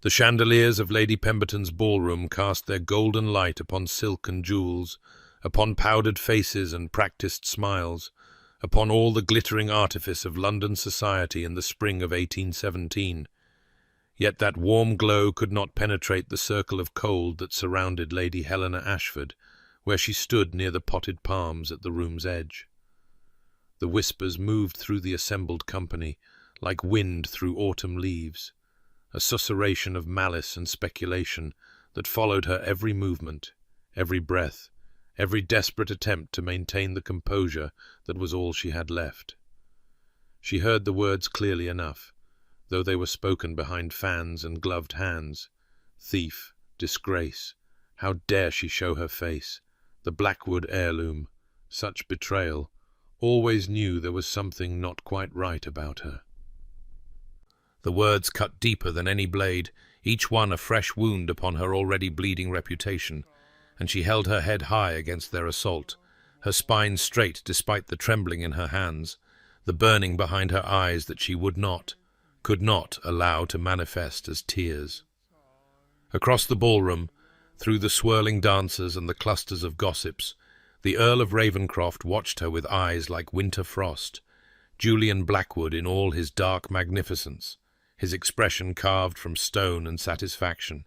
The chandeliers of Lady Pemberton's ballroom cast their golden light upon silk and jewels, upon powdered faces and practised smiles, upon all the glittering artifice of London society in the spring of 1817. Yet that warm glow could not penetrate the circle of cold that surrounded Lady Helena Ashford, where she stood near the potted palms at the room's edge. The whispers moved through the assembled company, like wind through autumn leaves, a susurration of malice and speculation that followed her every movement, every breath, every desperate attempt to maintain the composure that was all she had left. She heard the words clearly enough, though they were spoken behind fans and gloved hands. Thief, disgrace, how dare she show her face, the Blackwood heirloom, such betrayal, always knew there was something not quite right about her. The words cut deeper than any blade, each one a fresh wound upon her already bleeding reputation, and she held her head high against their assault, her spine straight despite the trembling in her hands, the burning behind her eyes that she could not allow to manifest as tears. Across the ballroom, through the swirling dancers and the clusters of gossips, the Earl of Ravenscroft watched her with eyes like winter frost, Julian Blackwood in all his dark magnificence, his expression carved from stone and satisfaction.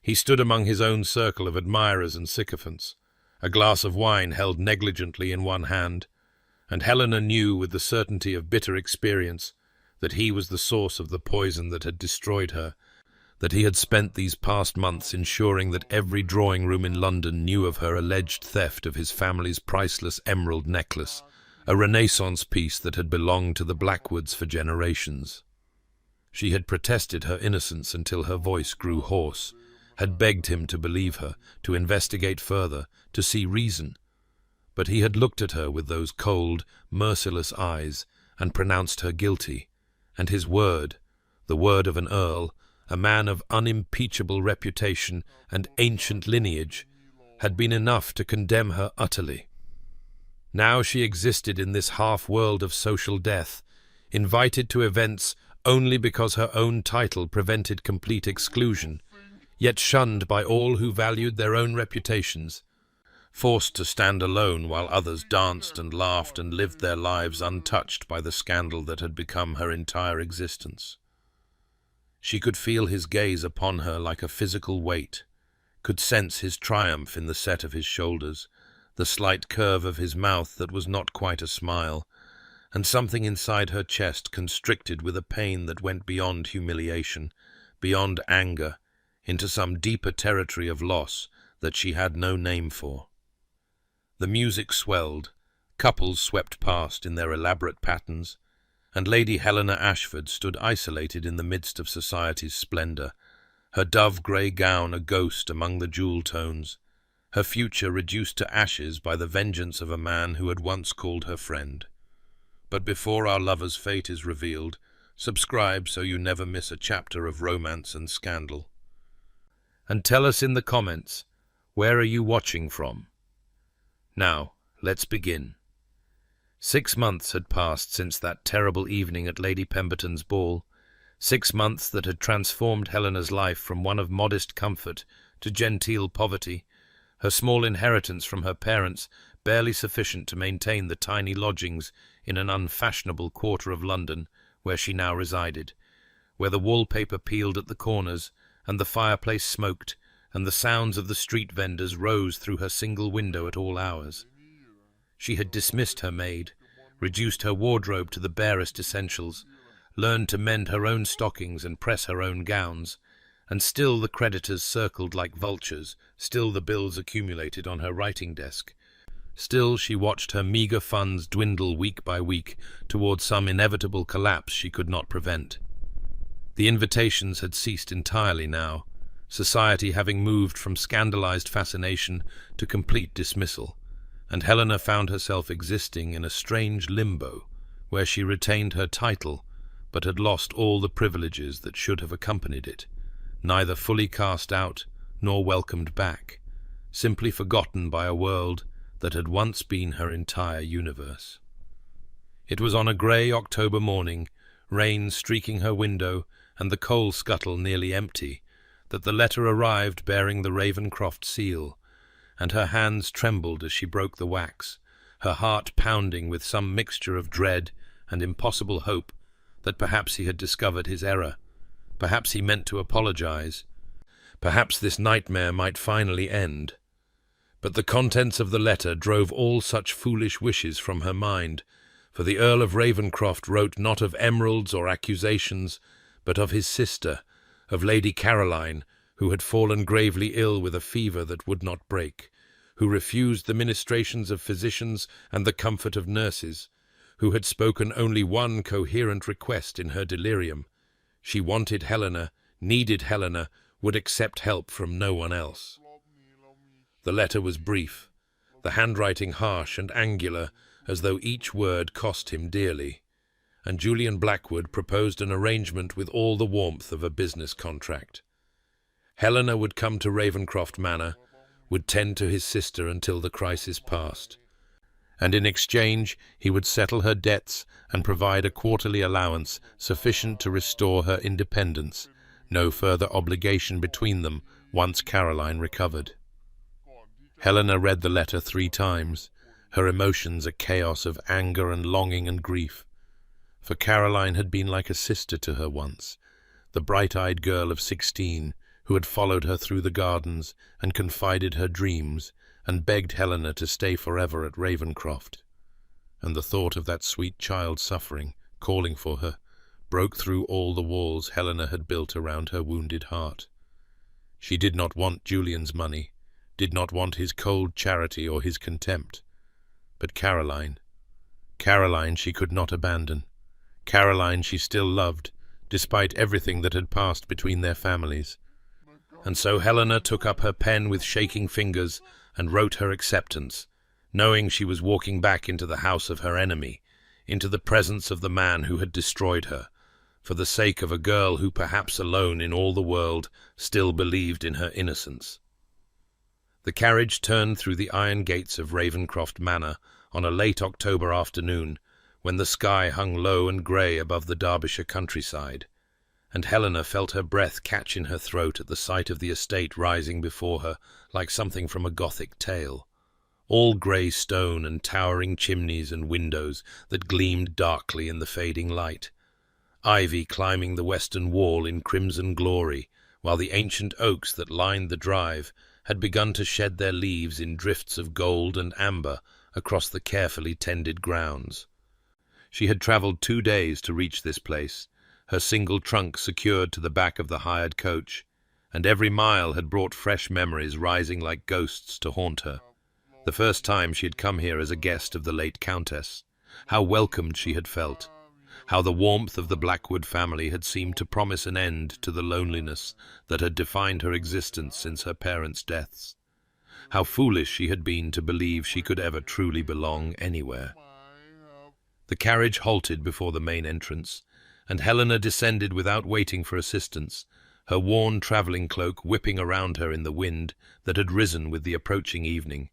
He stood among his own circle of admirers and sycophants, a glass of wine held negligently in one hand, and Helena knew with the certainty of bitter experience that he was the source of the poison that had destroyed her, that he had spent these past months ensuring that every drawing-room in London knew of her alleged theft of his family's priceless emerald necklace, a Renaissance piece that had belonged to the Blackwoods for generations. She had protested her innocence until her voice grew hoarse, had begged him to believe her, to investigate further, to see reason. But he had looked at her with those cold, merciless eyes and pronounced her guilty, and his word, the word of an earl, a man of unimpeachable reputation and ancient lineage, had been enough to condemn her utterly. Now she existed in this half-world of social death, invited to events only because her own title prevented complete exclusion, yet shunned by all who valued their own reputations, forced to stand alone while others danced and laughed and lived their lives untouched by the scandal that had become her entire existence. She could feel his gaze upon her like a physical weight, could sense his triumph in the set of his shoulders, the slight curve of his mouth that was not quite a smile, and something inside her chest constricted with a pain that went beyond humiliation, beyond anger, into some deeper territory of loss that she had no name for. The music swelled, couples swept past in their elaborate patterns, and Lady Helena Ashford stood isolated in the midst of society's splendour, her dove-grey gown a ghost among the jewel tones, her future reduced to ashes by the vengeance of a man who had once called her friend. But before our lover's fate is revealed, subscribe so you never miss a chapter of romance and scandal. And tell us in the comments, where are you watching from? Now, let's begin. 6 months had passed since that terrible evening at Lady Pemberton's ball, 6 months that had transformed Helena's life from one of modest comfort to genteel poverty, her small inheritance from her parents barely sufficient to maintain the tiny lodgings in an unfashionable quarter of London where she now resided, where the wallpaper peeled at the corners, and the fireplace smoked, and the sounds of the street vendors rose through her single window at all hours. She had dismissed her maid, reduced her wardrobe to the barest essentials, learned to mend her own stockings and press her own gowns, and still the creditors circled like vultures, still the bills accumulated on her writing desk. Still she watched her meagre funds dwindle week by week towards some inevitable collapse she could not prevent. The invitations had ceased entirely now, society having moved from scandalized fascination to complete dismissal, and Helena found herself existing in a strange limbo, where she retained her title, but had lost all the privileges that should have accompanied it, neither fully cast out nor welcomed back, simply forgotten by a world that had once been her entire universe. It was on a grey October morning, rain streaking her window and the coal scuttle nearly empty, that the letter arrived bearing the Ravenscroft seal, and her hands trembled as she broke the wax, her heart pounding with some mixture of dread and impossible hope that perhaps he had discovered his error, perhaps he meant to apologize, perhaps this nightmare might finally end. But the contents of the letter drove all such foolish wishes from her mind, for the Earl of Ravenscroft wrote not of emeralds or accusations, but of his sister, of Lady Caroline, who had fallen gravely ill with a fever that would not break, who refused the ministrations of physicians and the comfort of nurses, who had spoken only one coherent request in her delirium. She wanted Helena, needed Helena, would accept help from no one else. The letter was brief, the handwriting harsh and angular, as though each word cost him dearly, and Julian Blackwood proposed an arrangement with all the warmth of a business contract. Helena would come to Ravenscroft Manor, would tend to his sister until the crisis passed, and in exchange he would settle her debts and provide a quarterly allowance sufficient to restore her independence, no further obligation between them once Caroline recovered. Helena read the letter 3 times, her emotions a chaos of anger and longing and grief. For Caroline had been like a sister to her once, the bright-eyed girl of 16, who had followed her through the gardens and confided her dreams and begged Helena to stay forever at Ravenscroft. And the thought of that sweet child suffering, calling for her, broke through all the walls Helena had built around her wounded heart. She did not want Julian's money, did not want his cold charity or his contempt. But Caroline she could not abandon. Caroline she still loved, despite everything that had passed between their families. And so Helena took up her pen with shaking fingers and wrote her acceptance, knowing she was walking back into the house of her enemy, into the presence of the man who had destroyed her, for the sake of a girl who perhaps alone in all the world still believed in her innocence. The carriage turned through the iron gates of Ravenscroft Manor on a late October afternoon, when the sky hung low and grey above the Derbyshire countryside, and Helena felt her breath catch in her throat at the sight of the estate rising before her like something from a Gothic tale, all grey stone and towering chimneys and windows that gleamed darkly in the fading light, ivy climbing the western wall in crimson glory, while the ancient oaks that lined the drive had begun to shed their leaves in drifts of gold and amber across the carefully tended grounds. She had travelled 2 days to reach this place, her single trunk secured to the back of the hired coach, and every mile had brought fresh memories rising like ghosts to haunt her. The first time she had come here as a guest of the late Countess, how welcomed she had felt, how the warmth of the Blackwood family had seemed to promise an end to the loneliness that had defined her existence since her parents' deaths. How foolish she had been to believe she could ever truly belong anywhere. The carriage halted before the main entrance, and Helena descended without waiting for assistance, her worn travelling cloak whipping around her in the wind that had risen with the approaching evening,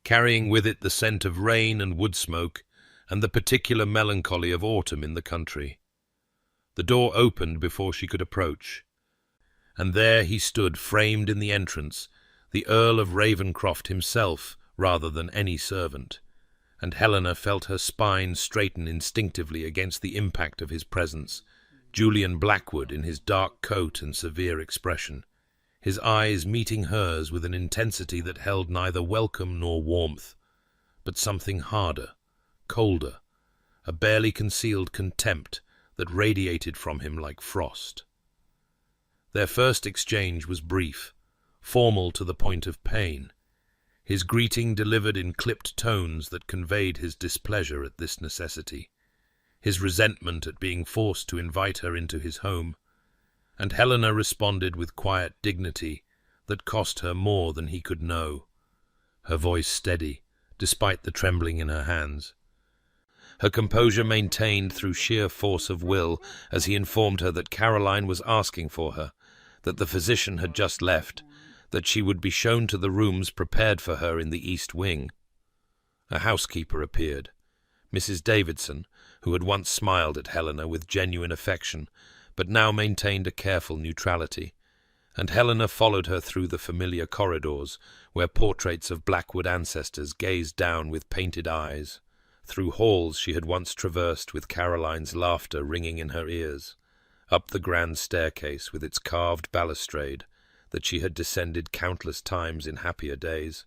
carrying with it the scent of rain and wood smoke, and the particular melancholy of autumn in the country. The door opened before she could approach, and there he stood framed in the entrance, the Earl of Ravenscroft himself rather than any servant, and Helena felt her spine straighten instinctively against the impact of his presence, Julian Blackwood in his dark coat and severe expression, his eyes meeting hers with an intensity that held neither welcome nor warmth, but something harder, colder, a barely concealed contempt that radiated from him like frost. Their first exchange was brief, formal to the point of pain, his greeting delivered in clipped tones that conveyed his displeasure at this necessity, his resentment at being forced to invite her into his home, and Helena responded with quiet dignity that cost her more than he could know, her voice steady, despite the trembling in her hands. Her composure maintained through sheer force of will as he informed her that Caroline was asking for her, that the physician had just left, that she would be shown to the rooms prepared for her in the east wing. A housekeeper appeared, Mrs. Davidson, who had once smiled at Helena with genuine affection, but now maintained a careful neutrality, and Helena followed her through the familiar corridors, where portraits of Blackwood ancestors gazed down with painted eyes, through halls she had once traversed with Caroline's laughter ringing in her ears, up the grand staircase with its carved balustrade that she had descended countless times in happier days,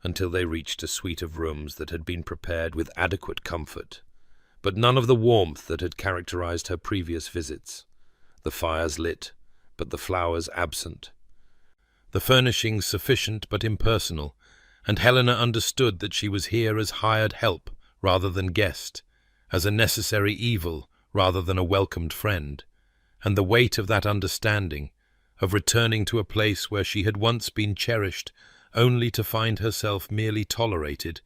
until they reached a suite of rooms that had been prepared with adequate comfort, but none of the warmth that had characterized her previous visits. The fires lit, but the flowers absent. The furnishings sufficient but impersonal, and Helena understood that she was here as hired help rather than guest, as a necessary evil rather than a welcomed friend, and the weight of that understanding, of returning to a place where she had once been cherished, only to find herself merely tolerated,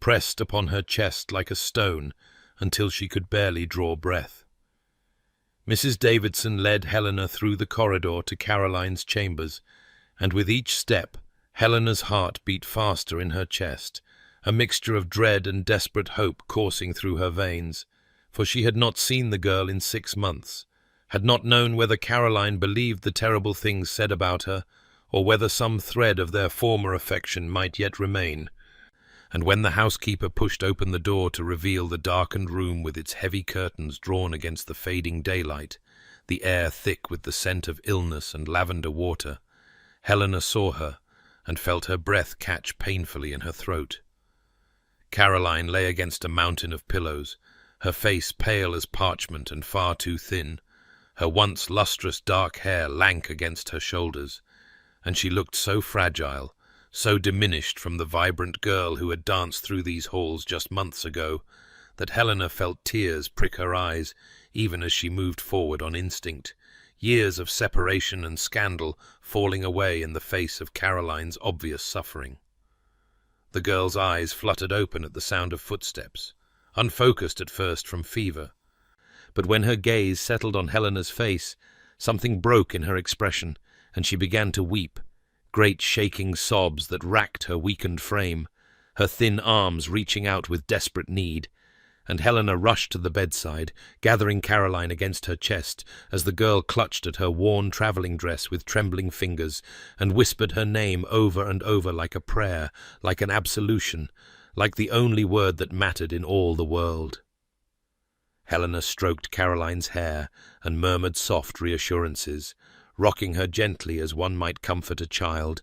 pressed upon her chest like a stone until she could barely draw breath. Mrs. Davidson led Helena through the corridor to Caroline's chambers, and with each step Helena's heart beat faster in her chest, a mixture of dread and desperate hope coursing through her veins, for she had not seen the girl in 6 months, had not known whether Caroline believed the terrible things said about her, or whether some thread of their former affection might yet remain. And when the housekeeper pushed open the door to reveal the darkened room with its heavy curtains drawn against the fading daylight, the air thick with the scent of illness and lavender water, Helena saw her and felt her breath catch painfully in her throat. Caroline lay against a mountain of pillows, her face pale as parchment and far too thin, her once lustrous dark hair lank against her shoulders, and she looked so fragile, so diminished from the vibrant girl who had danced through these halls just months ago, that Helena felt tears prick her eyes even as she moved forward on instinct, years of separation and scandal falling away in the face of Caroline's obvious suffering. The girl's eyes fluttered open at the sound of footsteps, unfocused at first from fever, but when her gaze settled on Helena's face, something broke in her expression, and she began to weep, great shaking sobs that racked her weakened frame, her thin arms reaching out with desperate need, and Helena rushed to the bedside, gathering Caroline against her chest as the girl clutched at her worn travelling dress with trembling fingers and whispered her name over and over like a prayer, like an absolution, like the only word that mattered in all the world. Helena stroked Caroline's hair and murmured soft reassurances, rocking her gently as one might comfort a child,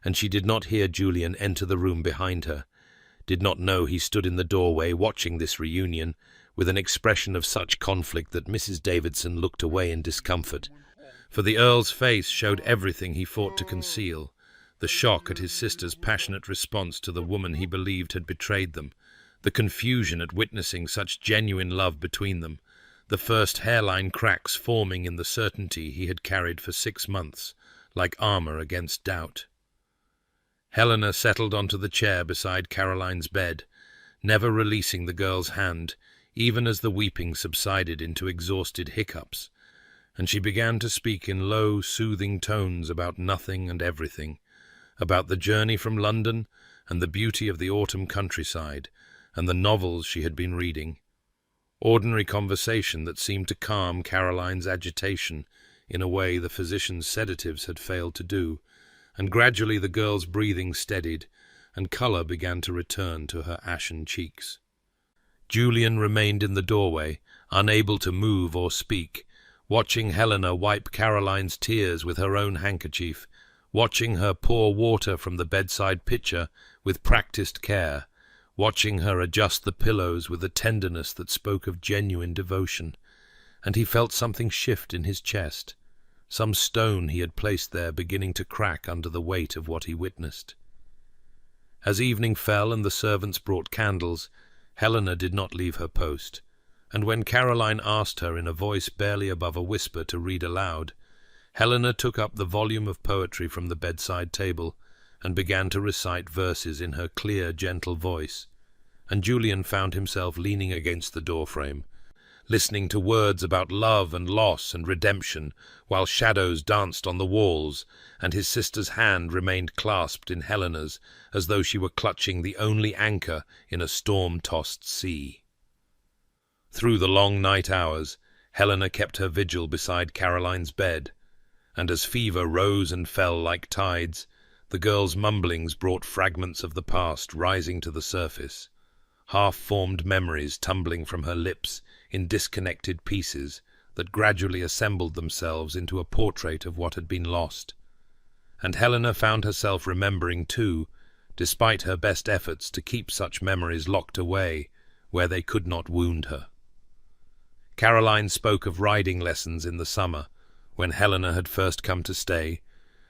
and she did not hear Julian enter the room behind her, did not know he stood in the doorway watching this reunion, with an expression of such conflict that Mrs. Davidson looked away in discomfort, for the Earl's face showed everything he fought to conceal, the shock at his sister's passionate response to the woman he believed had betrayed them, the confusion at witnessing such genuine love between them, the first hairline cracks forming in the certainty he had carried for 6 months, like armor against doubt. Helena settled onto the chair beside Caroline's bed, never releasing the girl's hand, even as the weeping subsided into exhausted hiccups, and she began to speak in low, soothing tones about nothing and everything, about the journey from London and the beauty of the autumn countryside, and the novels she had been reading. Ordinary conversation that seemed to calm Caroline's agitation in a way the physician's sedatives had failed to do, and gradually the girl's breathing steadied, and colour began to return to her ashen cheeks. Julian remained in the doorway, unable to move or speak, watching Helena wipe Caroline's tears with her own handkerchief, watching her pour water from the bedside pitcher with practised care, watching her adjust the pillows with a tenderness that spoke of genuine devotion, and he felt something shift in his chest, some stone he had placed there beginning to crack under the weight of what he witnessed. As evening fell and the servants brought candles, Helena did not leave her post, and when Caroline asked her in a voice barely above a whisper to read aloud, Helena took up the volume of poetry from the bedside table and began to recite verses in her clear, gentle voice, and Julian found himself leaning against the doorframe, listening to words about love and loss and redemption, while shadows danced on the walls, and his sister's hand remained clasped in Helena's, as though she were clutching the only anchor in a storm-tossed sea. Through the long night hours, Helena kept her vigil beside Caroline's bed, and as fever rose and fell like tides, the girl's mumblings brought fragments of the past rising to the surface, half-formed memories tumbling from her lips in disconnected pieces that gradually assembled themselves into a portrait of what had been lost. And Helena found herself remembering too, despite her best efforts to keep such memories locked away where they could not wound her. Caroline spoke of riding lessons in the summer, when Helena had first come to stay,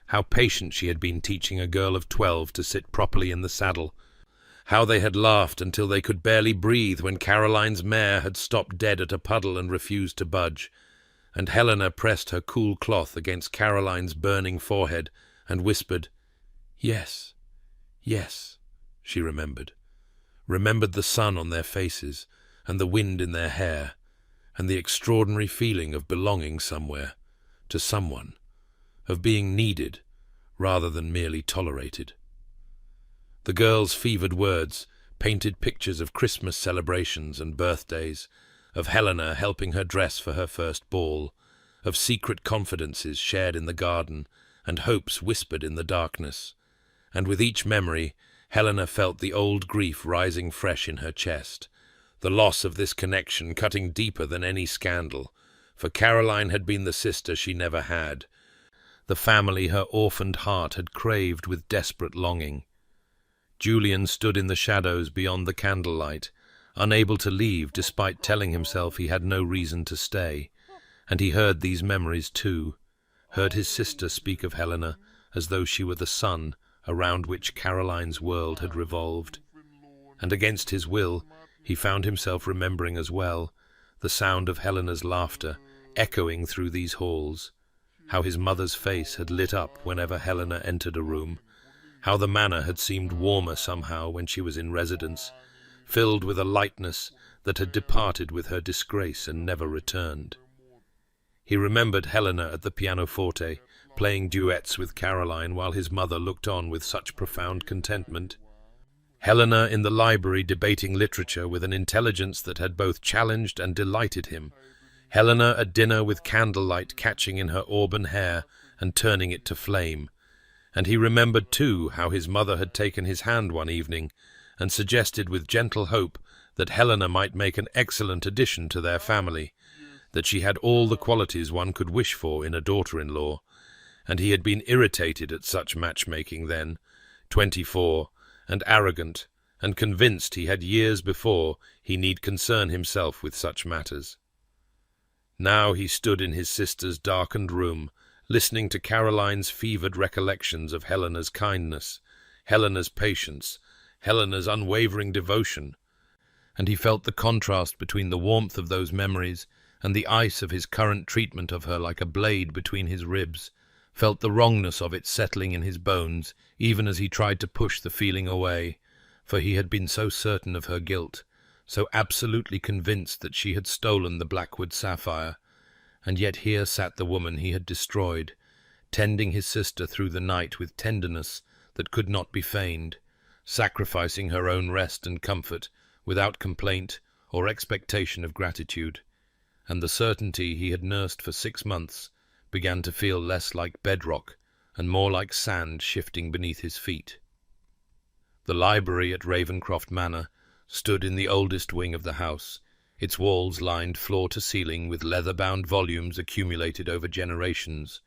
how patient she had been teaching a girl of 12 to sit properly in the saddle, how they had laughed until they could barely breathe when Caroline's mare had stopped dead at a puddle and refused to budge, and Helena pressed her cool cloth against Caroline's burning forehead and whispered, "Yes, yes," she remembered the sun on their faces, and the wind in their hair, and the extraordinary feeling of belonging somewhere, to someone, of being needed rather than merely tolerated. The girl's fevered words painted pictures of Christmas celebrations and birthdays, of Helena helping her dress for her first ball, of secret confidences shared in the garden and hopes whispered in the darkness, and with each memory Helena felt the old grief rising fresh in her chest, the loss of this connection cutting deeper than any scandal, for Caroline had been the sister she never had, the family her orphaned heart had craved with desperate longing. Julian stood in the shadows beyond the candlelight, unable to leave despite telling himself he had no reason to stay, and he heard these memories too, heard his sister speak of Helena as though she were the sun around which Caroline's world had revolved. And against his will, he found himself remembering as well the sound of Helena's laughter echoing through these halls, how his mother's face had lit up whenever Helena entered a room, how the manor had seemed warmer somehow when she was in residence, filled with a lightness that had departed with her disgrace and never returned. He remembered Helena at the pianoforte, playing duets with Caroline while his mother looked on with such profound contentment. Helena in the library debating literature with an intelligence that had both challenged and delighted him. Helena at dinner with candlelight catching in her auburn hair and turning it to flame. And he remembered too how his mother had taken his hand one evening and suggested with gentle hope that Helena might make an excellent addition to their family, that she had all the qualities one could wish for in a daughter-in-law, and he had been irritated at such matchmaking then, 24, and arrogant, and convinced he had years before he need concern himself with such matters. Now he stood in his sister's darkened room, listening to Caroline's fevered recollections of Helena's kindness, Helena's patience, Helena's unwavering devotion, and he felt the contrast between the warmth of those memories and the ice of his current treatment of her like a blade between his ribs, felt the wrongness of it settling in his bones, even as he tried to push the feeling away, for he had been so certain of her guilt, so absolutely convinced that she had stolen the Blackwood sapphire, and yet here sat the woman he had destroyed, tending his sister through the night with tenderness that could not be feigned, sacrificing her own rest and comfort without complaint or expectation of gratitude, and the certainty he had nursed for 6 months began to feel less like bedrock and more like sand shifting beneath his feet. The library at Ravencroft Manor stood in the oldest wing of the house, its walls lined floor to ceiling with leather-bound volumes accumulated over generations,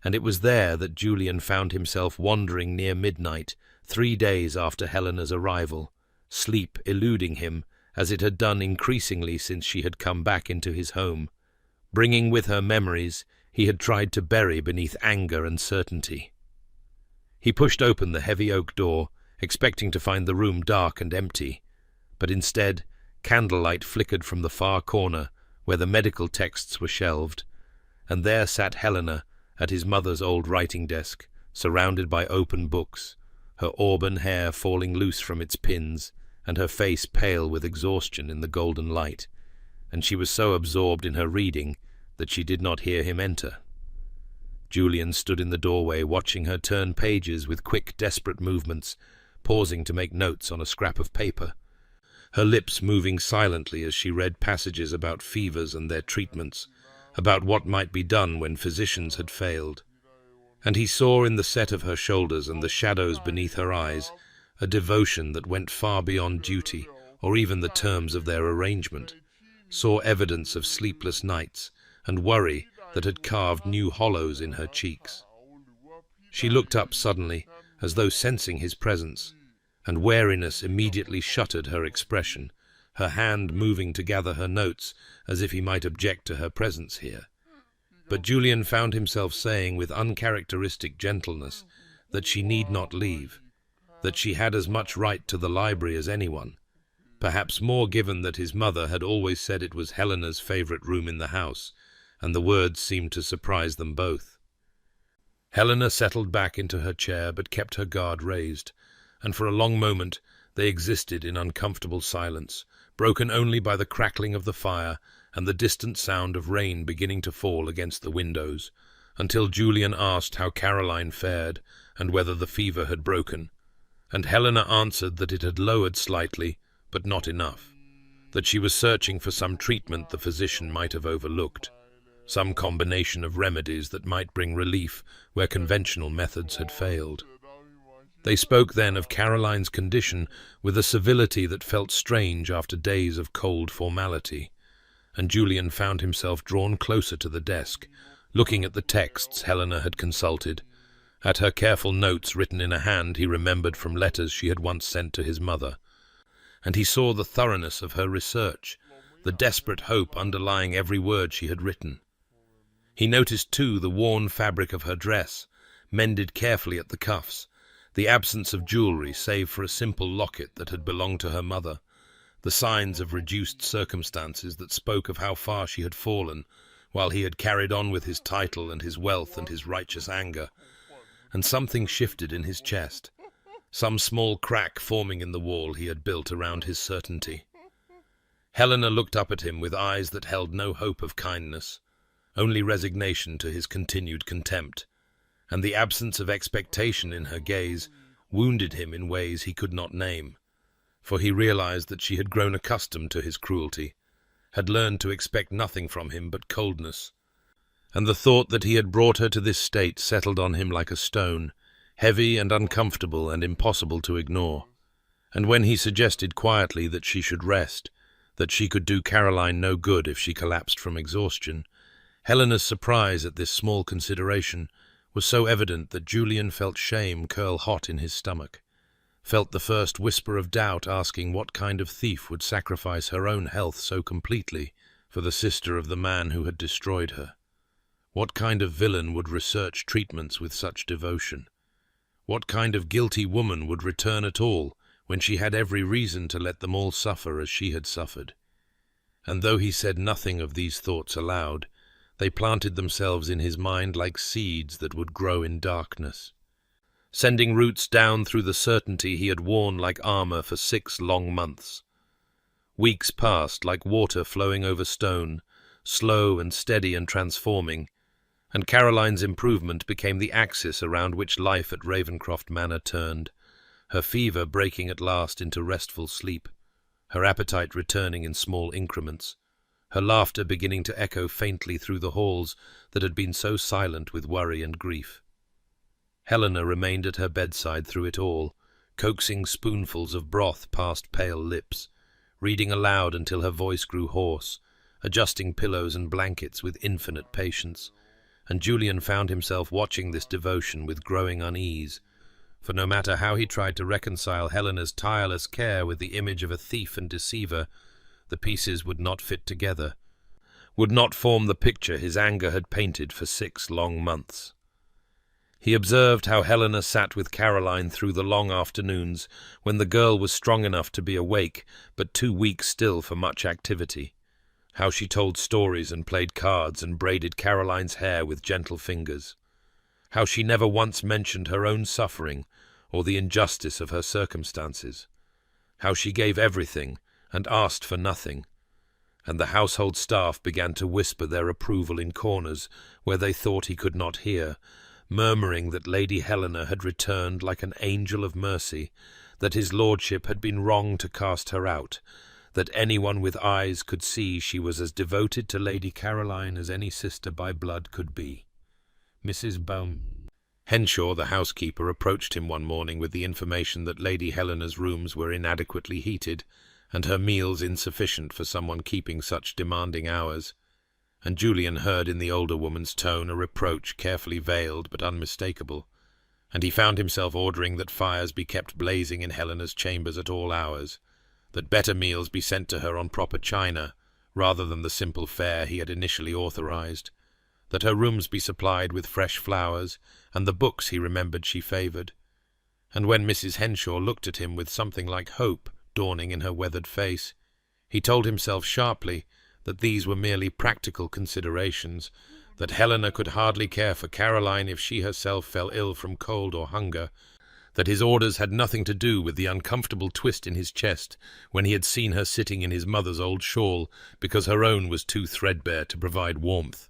and it was there that Julian found himself wandering near midnight, 3 days after Helena's arrival, sleep eluding him as it had done increasingly since she had come back into his home, bringing with her memories he had tried to bury beneath anger and certainty. He pushed open the heavy oak door, expecting to find the room dark and empty, but instead candlelight flickered from the far corner where the medical texts were shelved, and there sat Helena at his mother's old writing desk, surrounded by open books, her auburn hair falling loose from its pins, and her face pale with exhaustion in the golden light, and she was so absorbed in her reading that she did not hear him enter. Julian stood in the doorway watching her turn pages with quick, desperate movements, pausing to make notes on a scrap of paper. her lips moving silently as she read passages about fevers and their treatments, about what might be done when physicians had failed. And he saw in the set of her shoulders and the shadows beneath her eyes a devotion that went far beyond duty or even the terms of their arrangement, saw evidence of sleepless nights and worry that had carved new hollows in her cheeks. She looked up suddenly, as though sensing his presence, and wariness immediately shuttered her expression, her hand moving to gather her notes as if he might object to her presence here. But Julian found himself saying with uncharacteristic gentleness that she need not leave, that she had as much right to the library as anyone, perhaps more given that his mother had always said it was Helena's favourite room in the house, and the words seemed to surprise them both. Helena settled back into her chair but kept her guard raised, and for a long moment they existed in uncomfortable silence, broken only by the crackling of the fire and the distant sound of rain beginning to fall against the windows, until Julian asked how Caroline fared and whether the fever had broken, and Helena answered that it had lowered slightly, but not enough, that she was searching for some treatment the physician might have overlooked, some combination of remedies that might bring relief where conventional methods had failed. They spoke then of Caroline's condition with a civility that felt strange after days of cold formality, and Julian found himself drawn closer to the desk, looking at the texts Helena had consulted, at her careful notes written in a hand he remembered from letters she had once sent to his mother, and he saw the thoroughness of her research, the desperate hope underlying every word she had written. He noticed too the worn fabric of her dress, mended carefully at the cuffs, the absence of jewellery save for a simple locket that had belonged to her mother, the signs of reduced circumstances that spoke of how far she had fallen, while he had carried on with his title and his wealth and his righteous anger. And something shifted in his chest, some small crack forming in the wall he had built around his certainty. Helena looked up at him with eyes that held no hope of kindness, only resignation to his continued contempt, and the absence of expectation in her gaze wounded him in ways he could not name, for he realized that she had grown accustomed to his cruelty, had learned to expect nothing from him but coldness, and the thought that he had brought her to this state settled on him like a stone, heavy and uncomfortable and impossible to ignore. And when he suggested quietly that she should rest, that she could do Caroline no good if she collapsed from exhaustion, Helena's surprise at this small consideration was so evident that Julian felt shame curl hot in his stomach, felt the first whisper of doubt asking what kind of thief would sacrifice her own health so completely for the sister of the man who had destroyed her. What kind of villain would research treatments with such devotion? What kind of guilty woman would return at all when she had every reason to let them all suffer as she had suffered? And though he said nothing of these thoughts aloud, they planted themselves in his mind like seeds that would grow in darkness, sending roots down through the certainty he had worn like armor for 6 long months. Weeks passed like water flowing over stone, slow and steady and transforming, and Caroline's improvement became the axis around which life at Ravenscroft Manor turned, her fever breaking at last into restful sleep, her appetite returning in small increments, her laughter beginning to echo faintly through the halls that had been so silent with worry and grief. Helena remained at her bedside through it all, coaxing spoonfuls of broth past pale lips, reading aloud until her voice grew hoarse, adjusting pillows and blankets with infinite patience, and Julian found himself watching this devotion with growing unease, for no matter how he tried to reconcile Helena's tireless care with the image of a thief and deceiver, the pieces would not fit together, would not form the picture his anger had painted for 6 long months. He observed how Helena sat with Caroline through the long afternoons when the girl was strong enough to be awake but too weak still for much activity, how she told stories and played cards and braided Caroline's hair with gentle fingers, how she never once mentioned her own suffering or the injustice of her circumstances, how she gave everything and asked for nothing, and the household staff began to whisper their approval in corners where they thought he could not hear, murmuring that Lady Helena had returned like an angel of mercy, that his lordship had been wrong to cast her out, that anyone with eyes could see she was as devoted to Lady Caroline as any sister by blood could be. Mrs. Henshaw, the housekeeper, approached him one morning with the information that Lady Helena's rooms were inadequately heated, and her meals insufficient for someone keeping such demanding hours, and Julian heard in the older woman's tone a reproach carefully veiled but unmistakable, and he found himself ordering that fires be kept blazing in Helena's chambers at all hours, that better meals be sent to her on proper china, rather than the simple fare he had initially authorized, that her rooms be supplied with fresh flowers, and the books he remembered she favored. And when Mrs. Henshaw looked at him with something like hope dawning in her weathered face, he told himself sharply that these were merely practical considerations, that Helena could hardly care for Caroline if she herself fell ill from cold or hunger, that his orders had nothing to do with the uncomfortable twist in his chest when he had seen her sitting in his mother's old shawl because her own was too threadbare to provide warmth.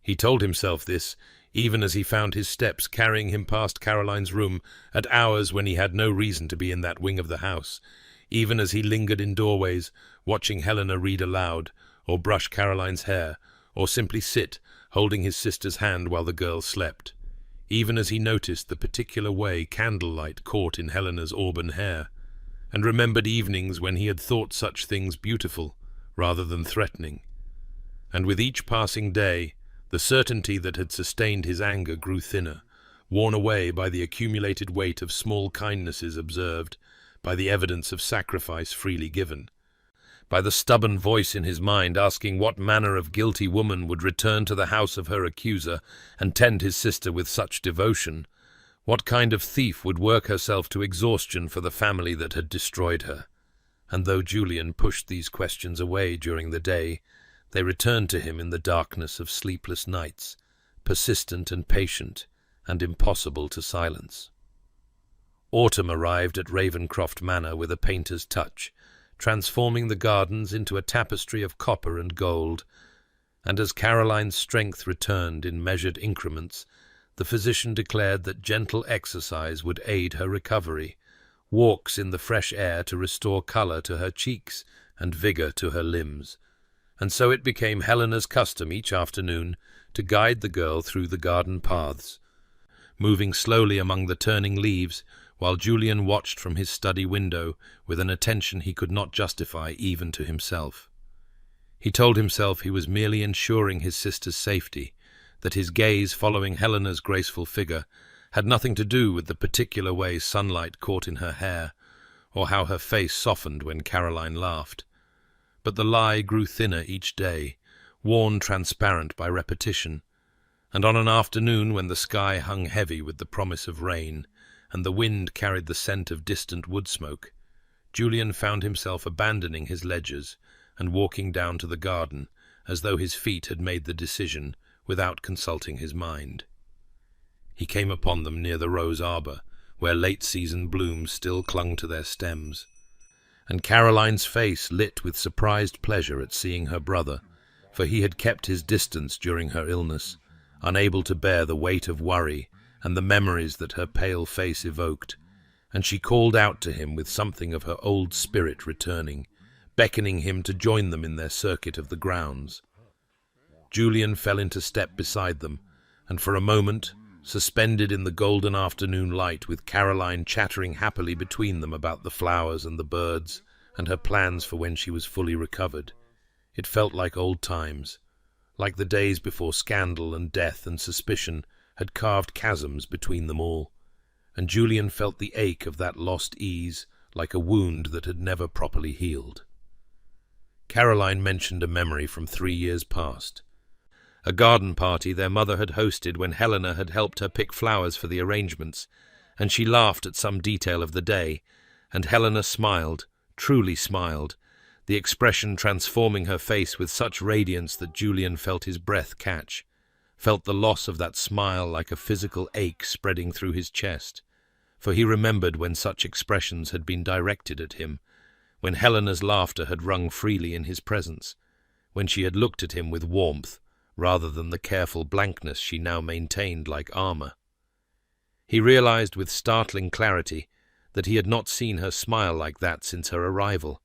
He told himself this even as he found his steps carrying him past Caroline's room at hours when he had no reason to be in that wing of the house, even as he lingered in doorways, watching Helena read aloud, or brush Caroline's hair, or simply sit, holding his sister's hand while the girl slept, even as he noticed the particular way candlelight caught in Helena's auburn hair, and remembered evenings when he had thought such things beautiful rather than threatening. And with each passing day, the certainty that had sustained his anger grew thinner, worn away by the accumulated weight of small kindnesses observed, by the evidence of sacrifice freely given, by the stubborn voice in his mind asking what manner of guilty woman would return to the house of her accuser and tend his sister with such devotion, what kind of thief would work herself to exhaustion for the family that had destroyed her. And though Julian pushed these questions away during the day, they returned to him in the darkness of sleepless nights, persistent and patient, and impossible to silence. Autumn arrived at Ravenscroft Manor with a painter's touch, transforming the gardens into a tapestry of copper and gold, and as Caroline's strength returned in measured increments, the physician declared that gentle exercise would aid her recovery, walks in the fresh air to restore colour to her cheeks and vigour to her limbs. And so it became Helena's custom each afternoon to guide the girl through the garden paths, moving slowly among the turning leaves, while Julian watched from his study window with an attention he could not justify even to himself. He told himself he was merely ensuring his sister's safety, that his gaze following Helena's graceful figure had nothing to do with the particular way sunlight caught in her hair, or how her face softened when Caroline laughed. But the lie grew thinner each day, worn transparent by repetition, and on an afternoon when the sky hung heavy with the promise of rain, and the wind carried the scent of distant wood smoke, Julian found himself abandoning his ledgers and walking down to the garden, as though his feet had made the decision without consulting his mind. He came upon them near the rose arbour, where late-season blooms still clung to their stems, and Caroline's face lit with surprised pleasure at seeing her brother, for he had kept his distance during her illness, unable to bear the weight of worry and the memories that her pale face evoked, and she called out to him with something of her old spirit returning, beckoning him to join them in their circuit of the grounds. Julian fell into step beside them, and for a moment, suspended in the golden afternoon light, with Caroline chattering happily between them about the flowers and the birds, and her plans for when she was fully recovered, it felt like old times, like the days before scandal and death and suspicion had carved chasms between them all, and Julian felt the ache of that lost ease like a wound that had never properly healed. Caroline mentioned a memory from 3 years past, a garden party their mother had hosted when Helena had helped her pick flowers for the arrangements, and she laughed at some detail of the day, and Helena smiled, truly smiled, the expression transforming her face with such radiance that Julian felt his breath catch, felt the loss of that smile like a physical ache spreading through his chest, for he remembered when such expressions had been directed at him, when Helena's laughter had rung freely in his presence, when she had looked at him with warmth, rather than the careful blankness she now maintained like armour. He realized with startling clarity that he had not seen her smile like that since her arrival,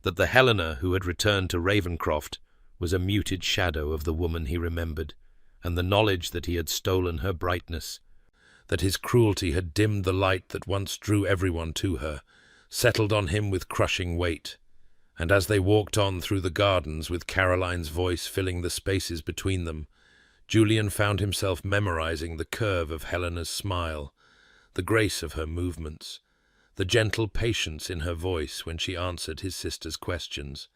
that the Helena who had returned to Ravenscroft was a muted shadow of the woman he remembered, and the knowledge that he had stolen her brightness, that his cruelty had dimmed the light that once drew everyone to her, settled on him with crushing weight. And as they walked on through the gardens with Caroline's voice filling the spaces between them, Julian found himself memorizing the curve of Helena's smile, the grace of her movements, the gentle patience in her voice when she answered his sister's questions.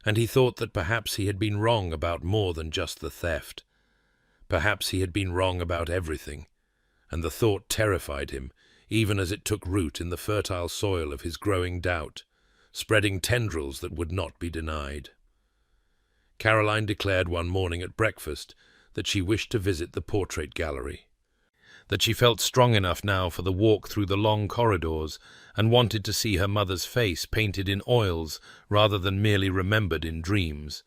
And he thought that perhaps he had been wrong about more than just the theft. Perhaps he had been wrong about everything, and the thought terrified him, even as it took root in the fertile soil of his growing doubt, spreading tendrils that would not be denied. Caroline declared one morning at breakfast that she wished to visit the portrait gallery, that she felt strong enough now for the walk through the long corridors and wanted to see her mother's face painted in oils rather than merely remembered in dreams,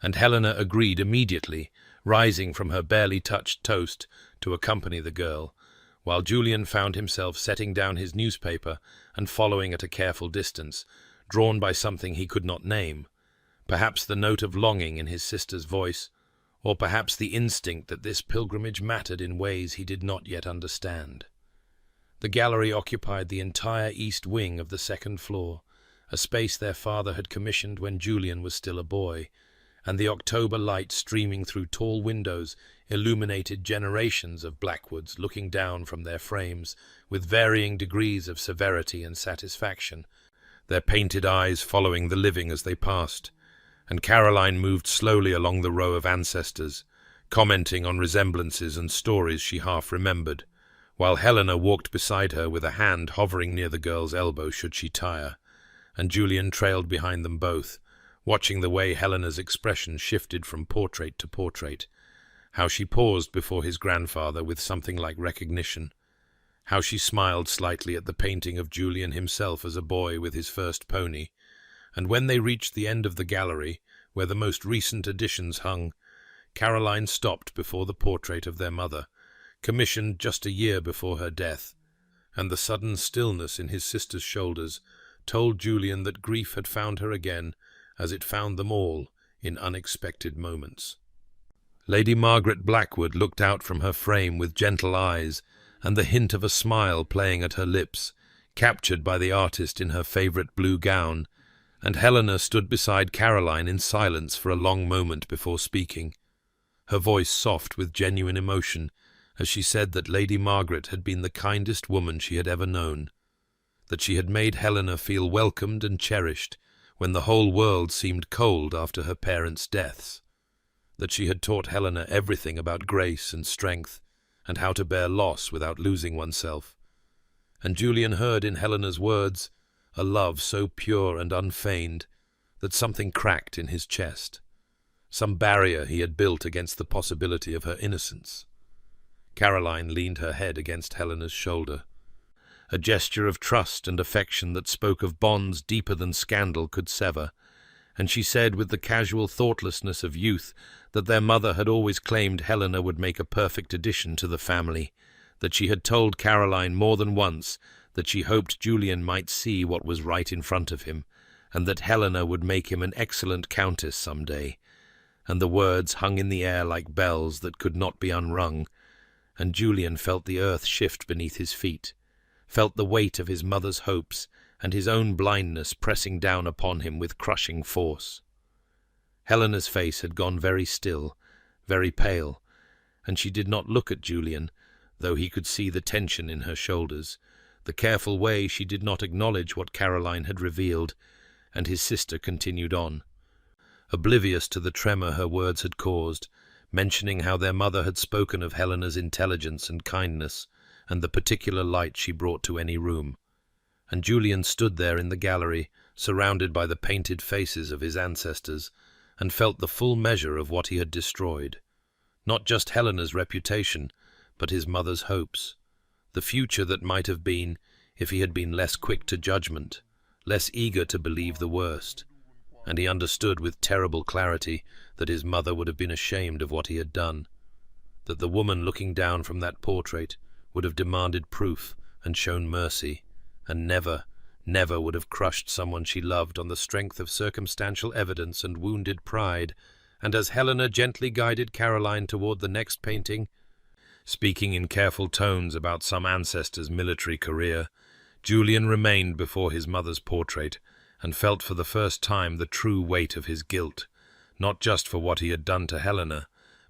and Helena agreed immediately, rising from her barely touched toast to accompany the girl, while Julian found himself setting down his newspaper and following at a careful distance, drawn by something he could not name, perhaps the note of longing in his sister's voice, or perhaps the instinct that this pilgrimage mattered in ways he did not yet understand. The gallery occupied the entire east wing of the second floor, a space their father had commissioned when Julian was still a boy, and the October light streaming through tall windows illuminated generations of Blackwoods looking down from their frames with varying degrees of severity and satisfaction, their painted eyes following the living as they passed, and Caroline moved slowly along the row of ancestors, commenting on resemblances and stories she half remembered, while Helena walked beside her with a hand hovering near the girl's elbow should she tire, and Julian trailed behind them both, watching the way Helena's expression shifted from portrait to portrait, how she paused before his grandfather with something like recognition, how she smiled slightly at the painting of Julian himself as a boy with his first pony, and when they reached the end of the gallery, where the most recent additions hung, Caroline stopped before the portrait of their mother, commissioned just a year before her death, and the sudden stillness in his sister's shoulders told Julian that grief had found her again, as it found them all in unexpected moments. Lady Margaret Blackwood looked out from her frame with gentle eyes, and the hint of a smile playing at her lips, captured by the artist in her favourite blue gown, and Helena stood beside Caroline in silence for a long moment before speaking, her voice soft with genuine emotion, as she said that Lady Margaret had been the kindest woman she had ever known, that she had made Helena feel welcomed and cherished when the whole world seemed cold after her parents' deaths, that she had taught Helena everything about grace and strength, and how to bear loss without losing oneself. And Julian heard in Helena's words a love so pure and unfeigned that something cracked in his chest, some barrier he had built against the possibility of her innocence. Caroline leaned her head against Helena's shoulder, a gesture of trust and affection that spoke of bonds deeper than scandal could sever, and she said with the casual thoughtlessness of youth that their mother had always claimed Helena would make a perfect addition to the family, that she had told Caroline more than once that she hoped Julian might see what was right in front of him, and that Helena would make him an excellent countess some day, and the words hung in the air like bells that could not be unrung, and Julian felt the earth shift beneath his feet, felt the weight of his mother's hopes and his own blindness pressing down upon him with crushing force. Helena's face had gone very still, very pale, and she did not look at Julian, though he could see the tension in her shoulders, the careful way she did not acknowledge what Caroline had revealed, and his sister continued on, oblivious to the tremor her words had caused, mentioning how their mother had spoken of Helena's intelligence and kindness, and the particular light she brought to any room. And Julian stood there in the gallery, surrounded by the painted faces of his ancestors, and felt the full measure of what he had destroyed. Not just Helena's reputation, but his mother's hopes, the future that might have been if he had been less quick to judgment, less eager to believe the worst. And he understood with terrible clarity that his mother would have been ashamed of what he had done, that the woman looking down from that portrait would have demanded proof and shown mercy, and never would have crushed someone she loved on the strength of circumstantial evidence and wounded pride. And as Helena gently guided Caroline toward the next painting, speaking in careful tones about some ancestor's military career, Julian remained before his mother's portrait and felt for the first time the true weight of his guilt, not just for what he had done to Helena,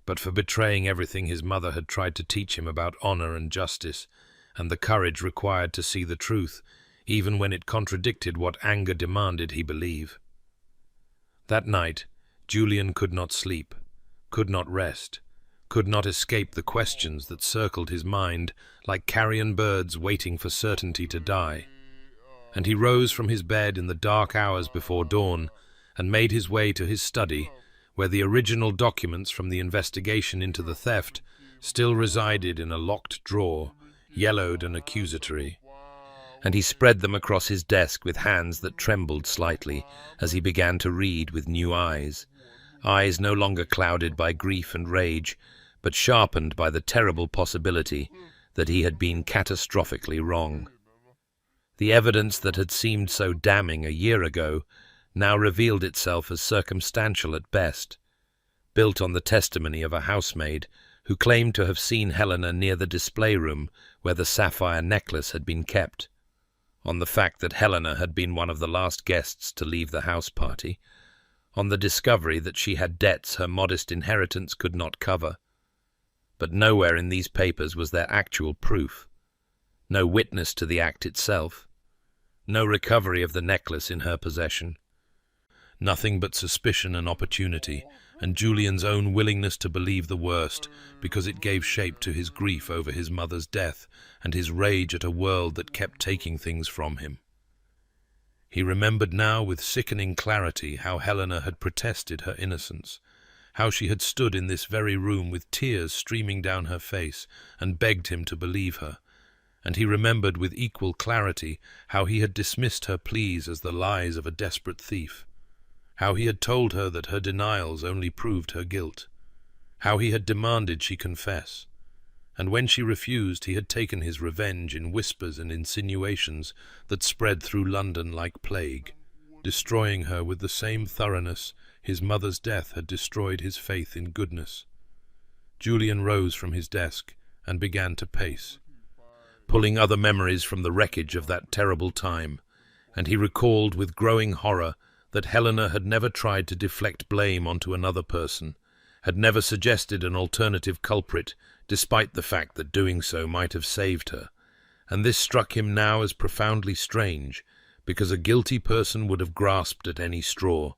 but for betraying everything his mother had tried to teach him about honor and justice, and the courage required to see the truth, even when it contradicted what anger demanded he believe. That night, Julian could not sleep, could not rest, could not escape the questions that circled his mind like carrion birds waiting for certainty to die. And he rose from his bed in the dark hours before dawn and made his way to his study, where the original documents from the investigation into the theft still resided in a locked drawer, yellowed and accusatory. And he spread them across his desk with hands that trembled slightly as he began to read with new eyes no longer clouded by grief and rage, but sharpened by the terrible possibility that he had been catastrophically wrong. The evidence that had seemed so damning a year ago now revealed itself as circumstantial at best, built on the testimony of a housemaid who claimed to have seen Helena near the display room where the sapphire necklace had been kept, on the fact that Helena had been one of the last guests to leave the house party, on the discovery that she had debts her modest inheritance could not cover. But nowhere in these papers was there actual proof, no witness to the act itself, no recovery of the necklace in her possession. Nothing but suspicion and opportunity, and Julian's own willingness to believe the worst, because it gave shape to his grief over his mother's death and his rage at a world that kept taking things from him. He remembered now with sickening clarity how Helena had protested her innocence, how she had stood in this very room with tears streaming down her face and begged him to believe her, and he remembered with equal clarity how he had dismissed her pleas as the lies of a desperate thief, how he had told her that her denials only proved her guilt, how he had demanded she confess, and when she refused he had taken his revenge in whispers and insinuations that spread through London like plague, destroying her with the same thoroughness his mother's death had destroyed his faith in goodness. Julian rose from his desk and began to pace, pulling other memories from the wreckage of that terrible time, and he recalled with growing horror that Helena had never tried to deflect blame onto another person, had never suggested an alternative culprit, despite the fact that doing so might have saved her, and this struck him now as profoundly strange, because a guilty person would have grasped at any straw,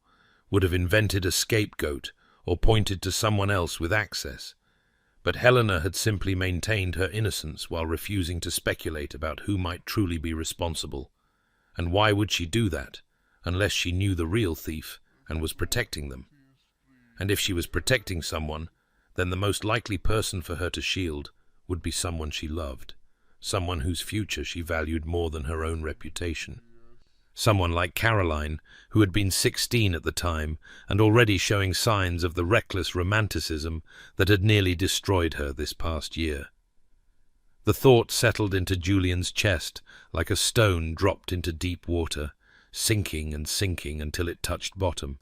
would have invented a scapegoat, or pointed to someone else with access. But Helena had simply maintained her innocence while refusing to speculate about who might truly be responsible. And why would she do that, unless she knew the real thief and was protecting them? And if she was protecting someone, then the most likely person for her to shield would be someone she loved, someone whose future she valued more than her own reputation. Someone like Caroline, who had been 16 at the time and already showing signs of the reckless romanticism that had nearly destroyed her this past year. The thought settled into Julian's chest like a stone dropped into deep water, sinking and sinking until it touched bottom,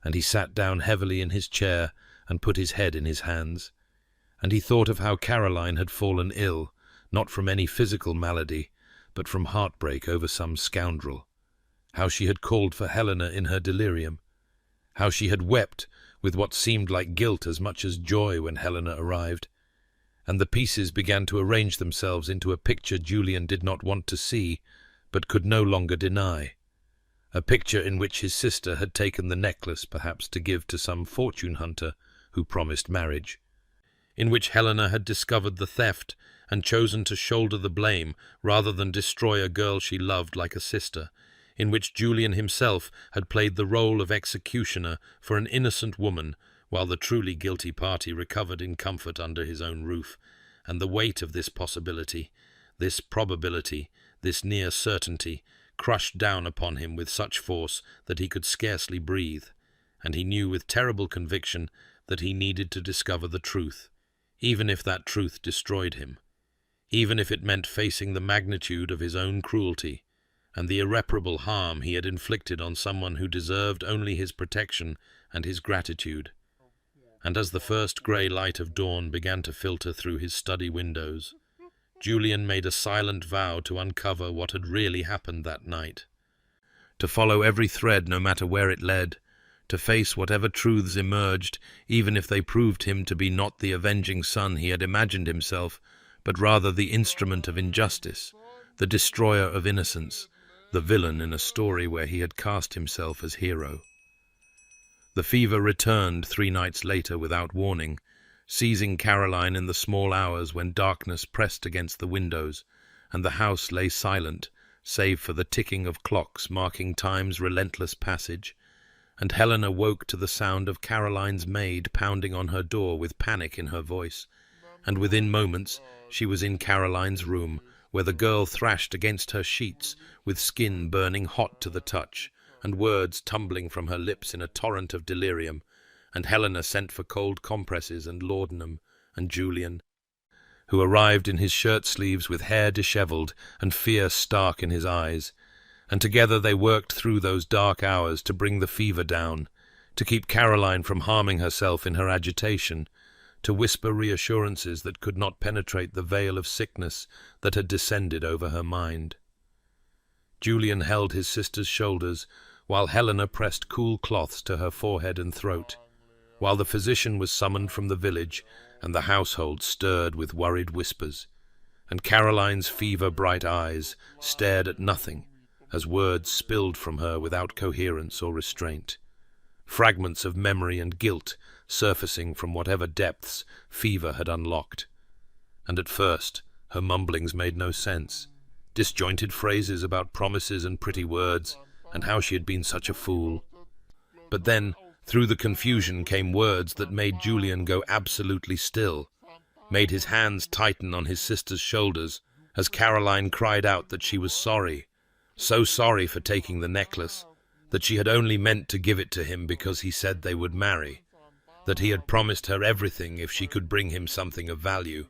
and he sat down heavily in his chair and put his head in his hands. And he thought of how Caroline had fallen ill, not from any physical malady, but from heartbreak over some scoundrel. How she had called for Helena in her delirium. How she had wept with what seemed like guilt as much as joy when Helena arrived. And the pieces began to arrange themselves into a picture Julian did not want to see, but could no longer deny. A picture in which his sister had taken the necklace perhaps to give to some fortune hunter who promised marriage, in which Helena had discovered the theft and chosen to shoulder the blame rather than destroy a girl she loved like a sister, in which Julian himself had played the role of executioner for an innocent woman, while the truly guilty party recovered in comfort under his own roof. And the weight of this possibility, this probability, this near certainty, crushed down upon him with such force that he could scarcely breathe, and he knew with terrible conviction that he needed to discover the truth, even if that truth destroyed him, even if it meant facing the magnitude of his own cruelty, and the irreparable harm he had inflicted on someone who deserved only his protection and his gratitude. And as the first grey light of dawn began to filter through his study windows, Julian made a silent vow to uncover what had really happened that night, to follow every thread no matter where it led, to face whatever truths emerged, even if they proved him to be not the avenging son he had imagined himself, but rather the instrument of injustice, the destroyer of innocence, the villain in a story where he had cast himself as hero. The fever returned 3 nights later without warning, seizing Caroline in the small hours when darkness pressed against the windows, and the house lay silent, save for the ticking of clocks marking time's relentless passage, and Helena woke to the sound of Caroline's maid pounding on her door with panic in her voice, and within moments she was in Caroline's room, where the girl thrashed against her sheets, with skin burning hot to the touch, and words tumbling from her lips in a torrent of delirium, and Helena sent for cold compresses and laudanum, and Julian, who arrived in his shirt-sleeves with hair dishevelled and fear stark in his eyes, and together they worked through those dark hours to bring the fever down, to keep Caroline from harming herself in her agitation, to whisper reassurances that could not penetrate the veil of sickness that had descended over her mind. Julian held his sister's shoulders, while Helena pressed cool cloths to her forehead and throat, while the physician was summoned from the village, and the household stirred with worried whispers, and Caroline's fever-bright eyes stared at nothing, as words spilled from her without coherence or restraint, fragments of memory and guilt surfacing from whatever depths fever had unlocked. And at first her mumblings made no sense, disjointed phrases about promises and pretty words, and how she had been such a fool. But then, through the confusion came words that made Julian go absolutely still, made his hands tighten on his sister's shoulders, as Caroline cried out that she was sorry, so sorry for taking the necklace, that she had only meant to give it to him because he said they would marry, that he had promised her everything if she could bring him something of value.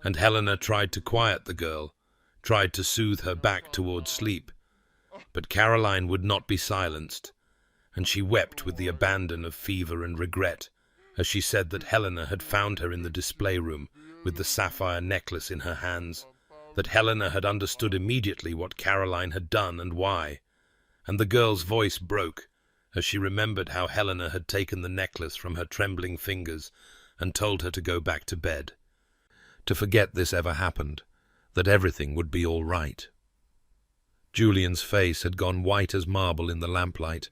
And Helena tried to quiet the girl, tried to soothe her back towards sleep, but Caroline would not be silenced, and she wept with the abandon of fever and regret, as she said that Helena had found her in the display room with the sapphire necklace in her hands, that Helena had understood immediately what Caroline had done and why, and the girl's voice broke as she remembered how Helena had taken the necklace from her trembling fingers and told her to go back to bed, to forget this ever happened, that everything would be all right. Julian's face had gone white as marble in the lamplight,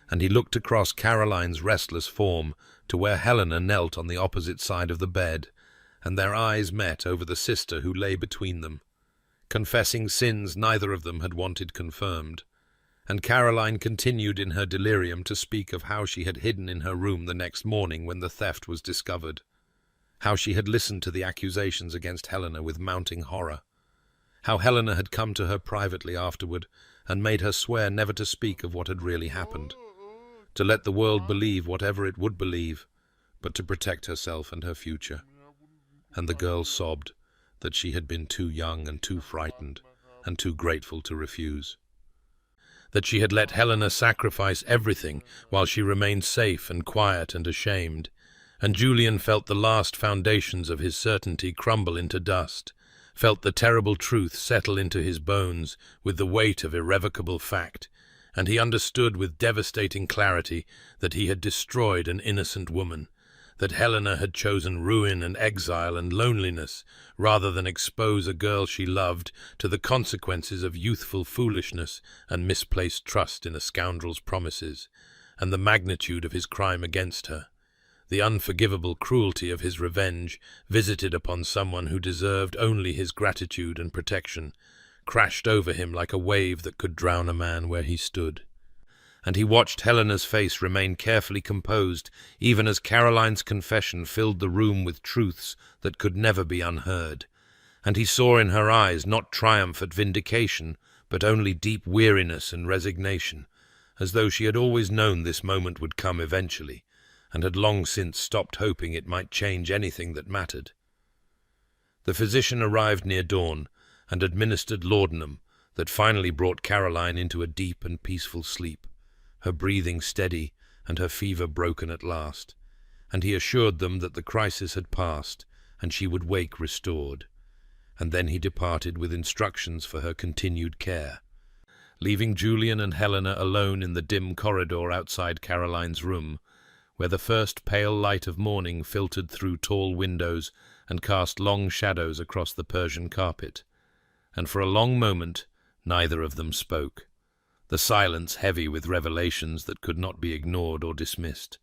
and he looked across Caroline's restless form to where Helena knelt on the opposite side of the bed, and their eyes met over the sister who lay between them, confessing sins neither of them had wanted confirmed. And Caroline continued in her delirium to speak of how she had hidden in her room the next morning when the theft was discovered, how she had listened to the accusations against Helena with mounting horror, how Helena had come to her privately afterward and made her swear never to speak of what had really happened, to let the world believe whatever it would believe, but to protect herself and her future. And the girl sobbed that she had been too young and too frightened and too grateful to refuse, that she had let Helena sacrifice everything while she remained safe and quiet and ashamed, and Julian felt the last foundations of his certainty crumble into dust, felt the terrible truth settle into his bones with the weight of irrevocable fact, and he understood with devastating clarity that he had destroyed an innocent woman, that Helena had chosen ruin and exile and loneliness rather than expose a girl she loved to the consequences of youthful foolishness and misplaced trust in a scoundrel's promises, and the magnitude of his crime against her, the unforgivable cruelty of his revenge visited upon someone who deserved only his gratitude and protection, crashed over him like a wave that could drown a man where he stood. And he watched Helena's face remain carefully composed, even as Caroline's confession filled the room with truths that could never be unheard. And he saw in her eyes not triumph at vindication, but only deep weariness and resignation, as though she had always known this moment would come eventually, and had long since stopped hoping it might change anything that mattered. The physician arrived near dawn, and administered laudanum, that finally brought Caroline into a deep and peaceful sleep, her breathing steady and her fever broken at last, and he assured them that the crisis had passed and she would wake restored. And then he departed with instructions for her continued care, leaving Julian and Helena alone in the dim corridor outside Caroline's room, where the first pale light of morning filtered through tall windows and cast long shadows across the Persian carpet. And for a long moment neither of them spoke, the silence heavy with revelations that could not be ignored or dismissed.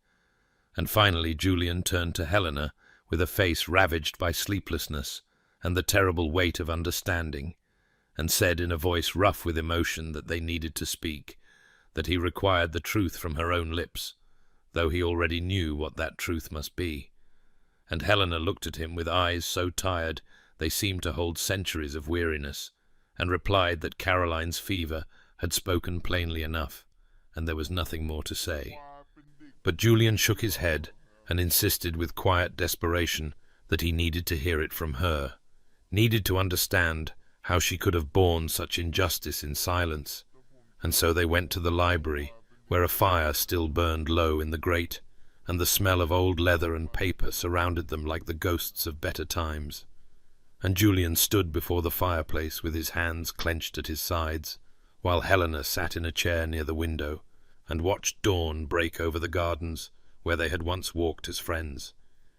And finally Julian turned to Helena with a face ravaged by sleeplessness and the terrible weight of understanding, and said in a voice rough with emotion that they needed to speak, that he required the truth from her own lips, though he already knew what that truth must be. And Helena looked at him with eyes so tired they seemed to hold centuries of weariness, and replied that Caroline's fever had spoken plainly enough, and there was nothing more to say. But Julian shook his head and insisted with quiet desperation that he needed to hear it from her, needed to understand how she could have borne such injustice in silence. And so they went to the library, where a fire still burned low in the grate, and the smell of old leather and paper surrounded them like the ghosts of better times. And Julian stood before the fireplace with his hands clenched at his sides, while Helena sat in a chair near the window and watched dawn break over the gardens where they had once walked as friends.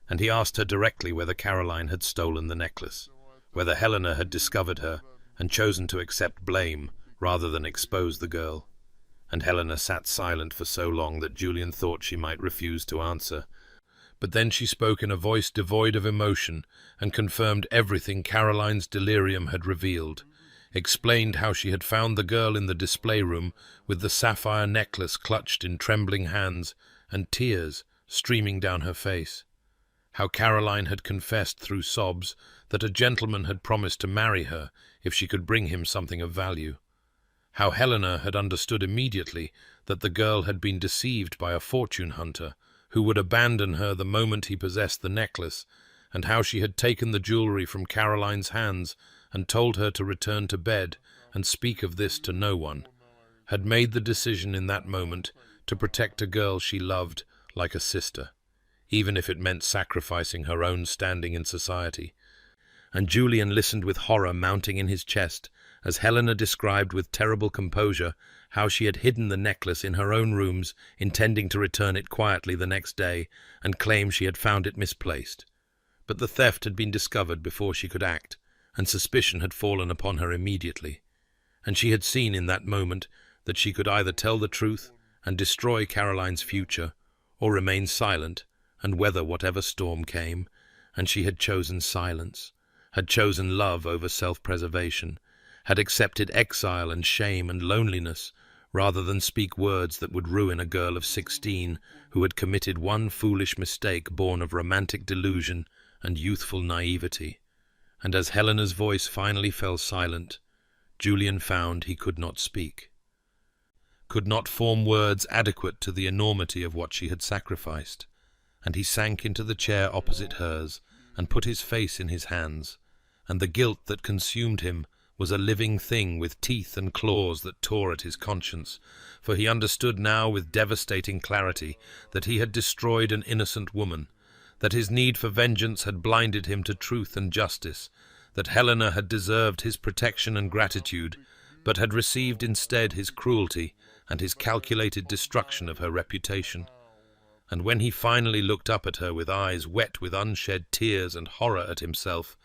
And he asked her directly whether Caroline had stolen the necklace, whether Helena had discovered her and chosen to accept blame rather than expose the girl. And Helena sat silent for so long that Julian thought she might refuse to answer. But then she spoke in a voice devoid of emotion and confirmed everything Caroline's delirium had revealed, explained how she had found the girl in the display room with the sapphire necklace clutched in trembling hands and tears streaming down her face, how Caroline had confessed through sobs that a gentleman had promised to marry her if she could bring him something of value, how Helena had understood immediately that the girl had been deceived by a fortune hunter who would abandon her the moment he possessed the necklace, and how she had taken the jewelry from Caroline's hands and told her to return to bed and speak of this to no one, had made the decision in that moment to protect a girl she loved like a sister, even if it meant sacrificing her own standing in society. And Julian listened with horror mounting in his chest as Helena described with terrible composure how she had hidden the necklace in her own rooms, intending to return it quietly the next day and claim she had found it misplaced. But the theft had been discovered before she could act, and suspicion had fallen upon her immediately. And she had seen in that moment that she could either tell the truth and destroy Caroline's future, or remain silent and weather whatever storm came, and she had chosen silence, had chosen love over self-preservation, had accepted exile and shame and loneliness rather than speak words that would ruin a girl of 16 who had committed one foolish mistake born of romantic delusion and youthful naivety. And as Helena's voice finally fell silent, Julian found he could not speak, could not form words adequate to the enormity of what she had sacrificed, and he sank into the chair opposite hers and put his face in his hands, and the guilt that consumed him was a living thing with teeth and claws that tore at his conscience, for he understood now with devastating clarity that he had destroyed an innocent woman, that his need for vengeance had blinded him to truth and justice, that Helena had deserved his protection and gratitude, but had received instead his cruelty and his calculated destruction of her reputation. And when he finally looked up at her with eyes wet with unshed tears and horror at himself,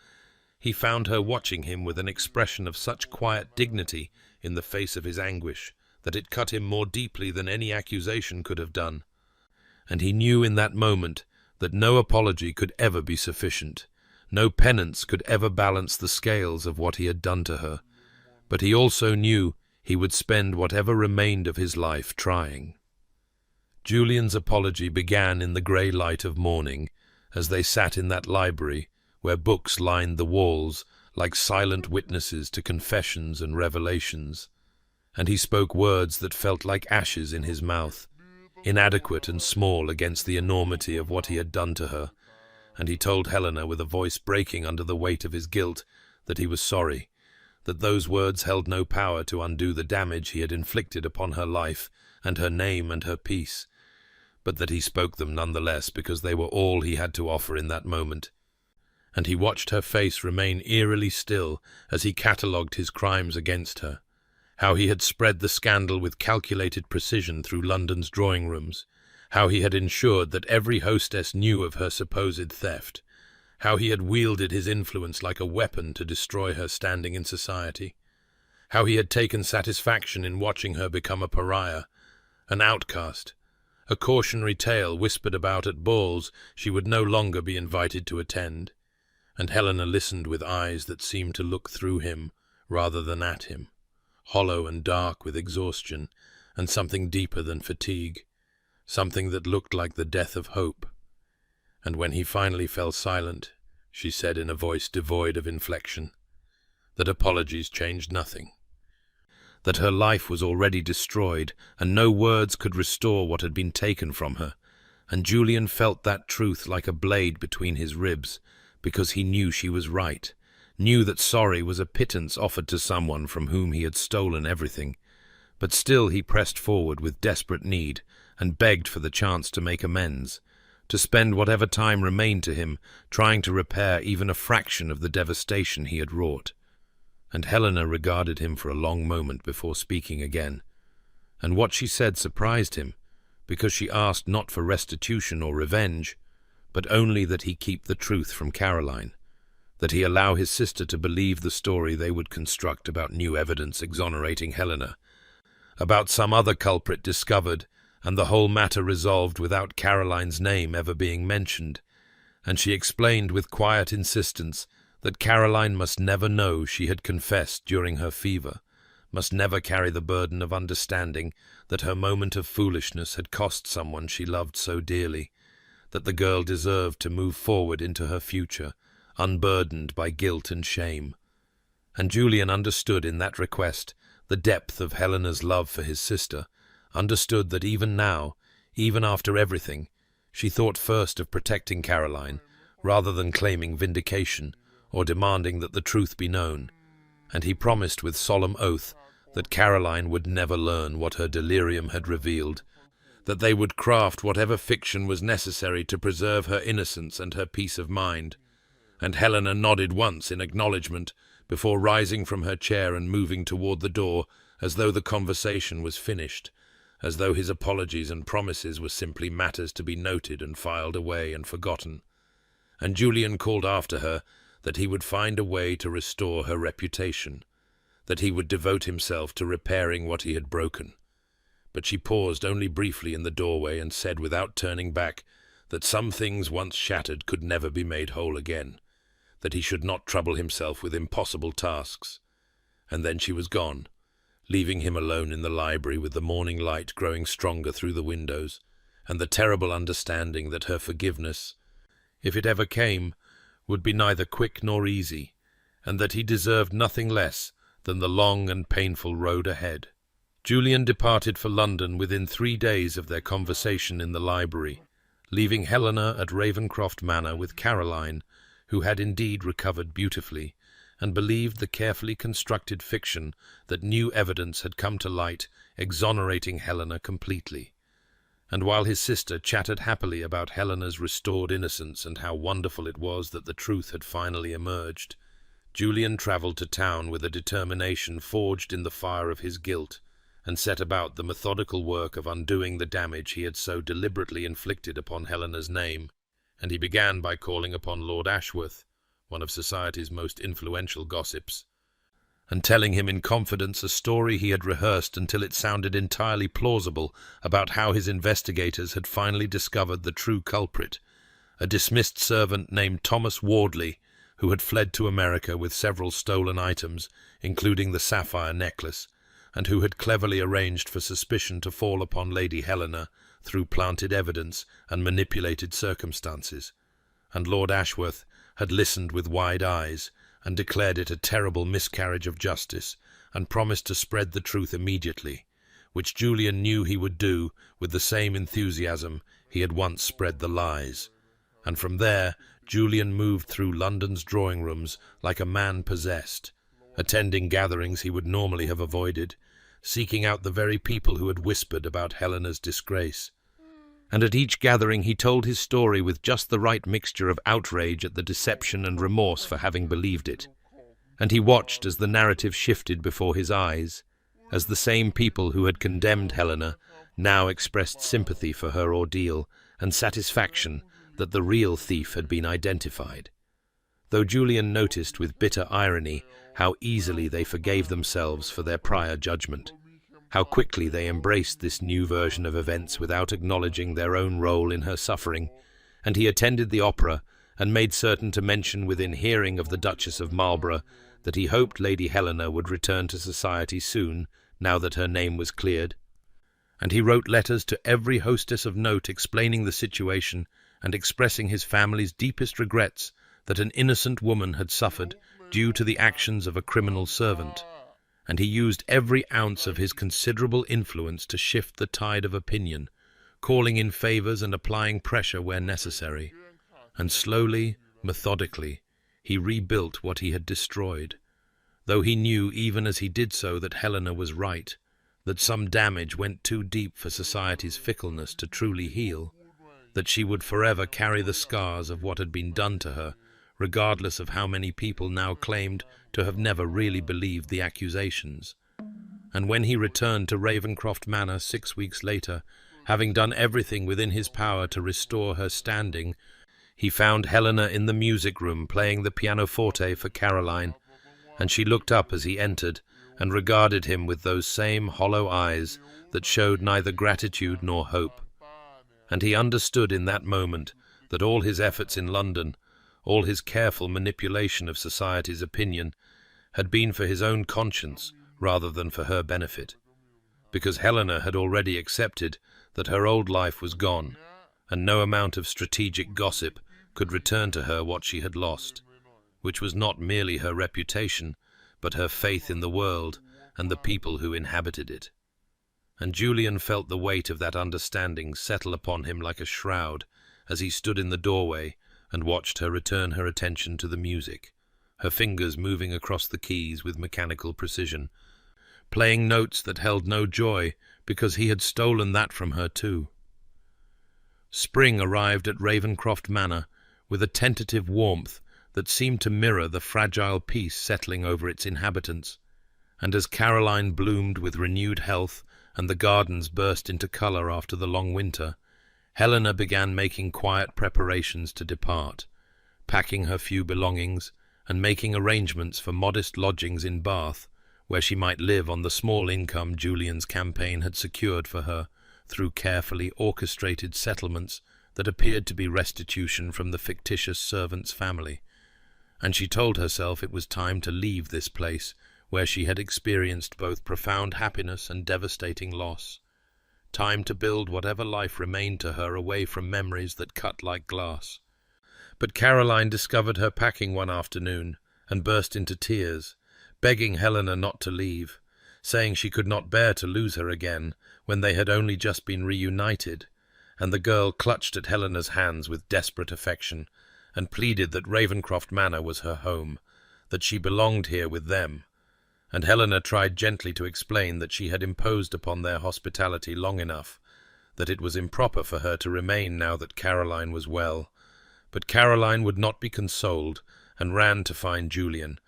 he found her watching him with an expression of such quiet dignity in the face of his anguish that it cut him more deeply than any accusation could have done. And he knew in that moment that no apology could ever be sufficient, no penance could ever balance the scales of what he had done to her. But he also knew he would spend whatever remained of his life trying. Julian's apology began in the grey light of morning, as they sat in that library where books lined the walls like silent witnesses to confessions and revelations, and he spoke words that felt like ashes in his mouth, inadequate and small against the enormity of what he had done to her, and he told Helena with a voice breaking under the weight of his guilt that he was sorry, that those words held no power to undo the damage he had inflicted upon her life and her name and her peace, but that he spoke them nonetheless because they were all he had to offer in that moment. And he watched her face remain eerily still as he catalogued his crimes against her, how he had spread the scandal with calculated precision through London's drawing rooms, how he had ensured that every hostess knew of her supposed theft, how he had wielded his influence like a weapon to destroy her standing in society, how he had taken satisfaction in watching her become a pariah, an outcast, a cautionary tale whispered about at balls she would no longer be invited to attend. And Helena listened with eyes that seemed to look through him rather than at him, hollow and dark with exhaustion, and something deeper than fatigue, something that looked like the death of hope. And when he finally fell silent, she said in a voice devoid of inflection, that apologies changed nothing, that her life was already destroyed, and no words could restore what had been taken from her, and Julian felt that truth like a blade between his ribs, because he knew she was right, knew that sorry was a pittance offered to someone from whom he had stolen everything. But still he pressed forward with desperate need, and begged for the chance to make amends, to spend whatever time remained to him trying to repair even a fraction of the devastation he had wrought. And Helena regarded him for a long moment before speaking again, and what she said surprised him, because she asked not for restitution or revenge, but only that he keep the truth from Caroline, that he allow his sister to believe the story they would construct about new evidence exonerating Helena, about some other culprit discovered, and the whole matter resolved without Caroline's name ever being mentioned. And she explained with quiet insistence that Caroline must never know she had confessed during her fever, must never carry the burden of understanding that her moment of foolishness had cost someone she loved so dearly, that the girl deserved to move forward into her future, unburdened by guilt and shame. And Julian understood in that request the depth of Helena's love for his sister, understood that even now, even after everything, she thought first of protecting Caroline, rather than claiming vindication or demanding that the truth be known, and he promised with solemn oath that Caroline would never learn what her delirium had revealed, that they would craft whatever fiction was necessary to preserve her innocence and her peace of mind. And Helena nodded once in acknowledgment before rising from her chair and moving toward the door, as though the conversation was finished, as though his apologies and promises were simply matters to be noted and filed away and forgotten. And Julian called after her that he would find a way to restore her reputation, that he would devote himself to repairing what he had broken. But she paused only briefly in the doorway and said without turning back that some things once shattered could never be made whole again, that he should not trouble himself with impossible tasks. And then she was gone, leaving him alone in the library with the morning light growing stronger through the windows, and the terrible understanding that her forgiveness, if it ever came, would be neither quick nor easy, and that he deserved nothing less than the long and painful road ahead. Julian departed for London within 3 days of their conversation in the library, leaving Helena at Ravenscroft Manor with Caroline, who had indeed recovered beautifully, and believed the carefully constructed fiction that new evidence had come to light, exonerating Helena completely. And while his sister chattered happily about Helena's restored innocence and how wonderful it was that the truth had finally emerged, Julian travelled to town with a determination forged in the fire of his guilt, and set about the methodical work of undoing the damage he had so deliberately inflicted upon Helena's name. And he began by calling upon Lord Ashworth, one of society's most influential gossips, and telling him in confidence a story he had rehearsed until it sounded entirely plausible about how his investigators had finally discovered the true culprit, a dismissed servant named Thomas Wardley, who had fled to America with several stolen items, including the sapphire necklace, and who had cleverly arranged for suspicion to fall upon Lady Helena through planted evidence and manipulated circumstances. And Lord Ashworth had listened with wide eyes, and declared it a terrible miscarriage of justice, and promised to spread the truth immediately, which Julian knew he would do with the same enthusiasm he had once spread the lies. And from there Julian moved through London's drawing rooms like a man possessed, attending gatherings he would normally have avoided, seeking out the very people who had whispered about Helena's disgrace. And at each gathering he told his story with just the right mixture of outrage at the deception and remorse for having believed it. And he watched as the narrative shifted before his eyes, as the same people who had condemned Helena now expressed sympathy for her ordeal and satisfaction that the real thief had been identified. Though Julian noticed with bitter irony how easily they forgave themselves for their prior judgment, how quickly they embraced this new version of events without acknowledging their own role in her suffering, and he attended the opera and made certain to mention within hearing of the Duchess of Marlborough that he hoped Lady Helena would return to society soon, now that her name was cleared. And he wrote letters to every hostess of note explaining the situation and expressing his family's deepest regrets that an innocent woman had suffered due to the actions of a criminal servant. And he used every ounce of his considerable influence to shift the tide of opinion, calling in favors and applying pressure where necessary. And slowly, methodically, he rebuilt what he had destroyed, though he knew even as he did so that Helena was right, that some damage went too deep for society's fickleness to truly heal, that she would forever carry the scars of what had been done to her, regardless of how many people now claimed to have never really believed the accusations. And when he returned to Ravenscroft Manor 6 weeks later, having done everything within his power to restore her standing, he found Helena in the music room playing the pianoforte for Caroline, and she looked up as he entered and regarded him with those same hollow eyes that showed neither gratitude nor hope. And he understood in that moment that all his efforts in London, all his careful manipulation of society's opinion, had been for his own conscience rather than for her benefit, because Helena had already accepted that her old life was gone, and no amount of strategic gossip could return to her what she had lost, which was not merely her reputation, but her faith in the world and the people who inhabited it. And Julian felt the weight of that understanding settle upon him like a shroud as he stood in the doorway and watched her return her attention to the music, her fingers moving across the keys with mechanical precision, playing notes that held no joy because he had stolen that from her too. Spring arrived at Ravenscroft Manor with a tentative warmth that seemed to mirror the fragile peace settling over its inhabitants, and as Caroline bloomed with renewed health and the gardens burst into colour after the long winter, Helena began making quiet preparations to depart, packing her few belongings and making arrangements for modest lodgings in Bath, where she might live on the small income Julian's campaign had secured for her through carefully orchestrated settlements that appeared to be restitution from the fictitious servant's family. And she told herself it was time to leave this place where she had experienced both profound happiness and devastating loss. Time to build whatever life remained to her away from memories that cut like glass. But Caroline discovered her packing one afternoon and burst into tears, begging Helena not to leave, saying she could not bear to lose her again when they had only just been reunited, and the girl clutched at Helena's hands with desperate affection and pleaded that Ravenscroft Manor was her home, that she belonged here with them. And Helena tried gently to explain that she had imposed upon their hospitality long enough, that it was improper for her to remain now that Caroline was well. But Caroline would not be consoled, and ran to find Julian,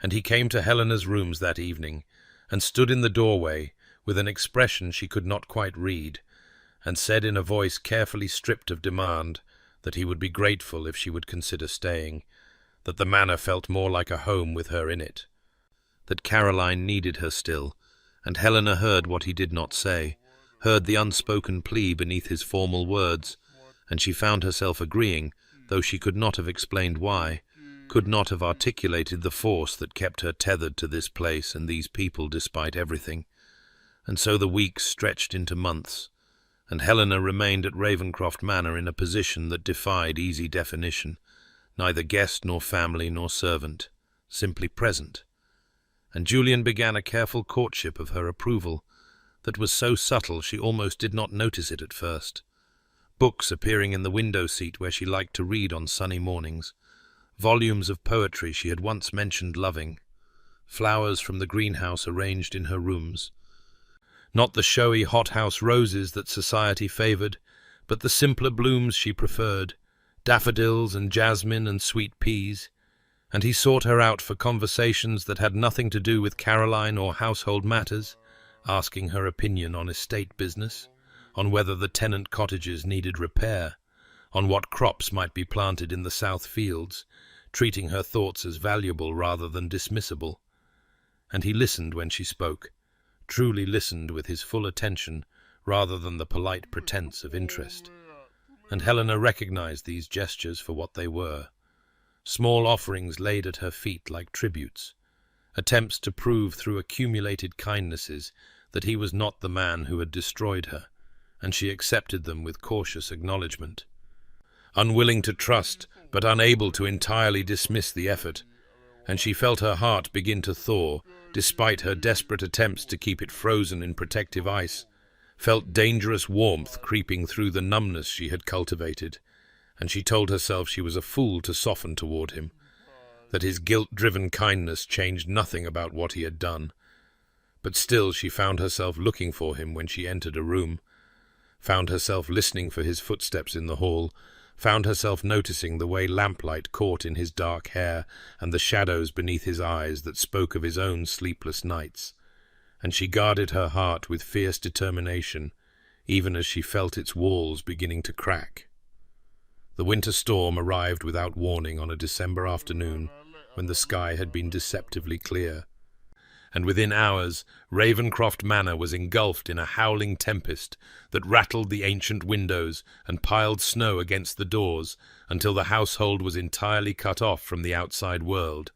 and he came to Helena's rooms that evening, and stood in the doorway with an expression she could not quite read, and said in a voice carefully stripped of demand that he would be grateful if she would consider staying, that the manor felt more like a home with her in it, that Caroline needed her still, and Helena heard what he did not say, heard the unspoken plea beneath his formal words, and she found herself agreeing, though she could not have explained why, could not have articulated the force that kept her tethered to this place and these people despite everything. And so the weeks stretched into months, and Helena remained at Ravenscroft Manor in a position that defied easy definition, neither guest nor family nor servant, simply present. And Julian began a careful courtship of her approval that was so subtle she almost did not notice it at first. Books appearing in the window seat where she liked to read on sunny mornings, volumes of poetry she had once mentioned loving, flowers from the greenhouse arranged in her rooms. Not the showy hothouse roses that society favoured, but the simpler blooms she preferred, daffodils and jasmine and sweet peas. And he sought her out for conversations that had nothing to do with Caroline or household matters, asking her opinion on estate business, on whether the tenant cottages needed repair, on what crops might be planted in the south fields, treating her thoughts as valuable rather than dismissible. And he listened when she spoke, truly listened with his full attention rather than the polite pretense of interest. And Helena recognized these gestures for what they were. Small offerings laid at her feet like tributes, attempts to prove through accumulated kindnesses that he was not the man who had destroyed her, and she accepted them with cautious acknowledgment. Unwilling to trust, but unable to entirely dismiss the effort, and she felt her heart begin to thaw, despite her desperate attempts to keep it frozen in protective ice, felt dangerous warmth creeping through the numbness she had cultivated, and she told herself she was a fool to soften toward him, that his guilt-driven kindness changed nothing about what he had done. But still she found herself looking for him when she entered a room, found herself listening for his footsteps in the hall, found herself noticing the way lamplight caught in his dark hair and the shadows beneath his eyes that spoke of his own sleepless nights, and she guarded her heart with fierce determination, even as she felt its walls beginning to crack. The winter storm arrived without warning on a December afternoon when the sky had been deceptively clear, and within hours Ravencroft Manor was engulfed in a howling tempest that rattled the ancient windows and piled snow against the doors until the household was entirely cut off from the outside world,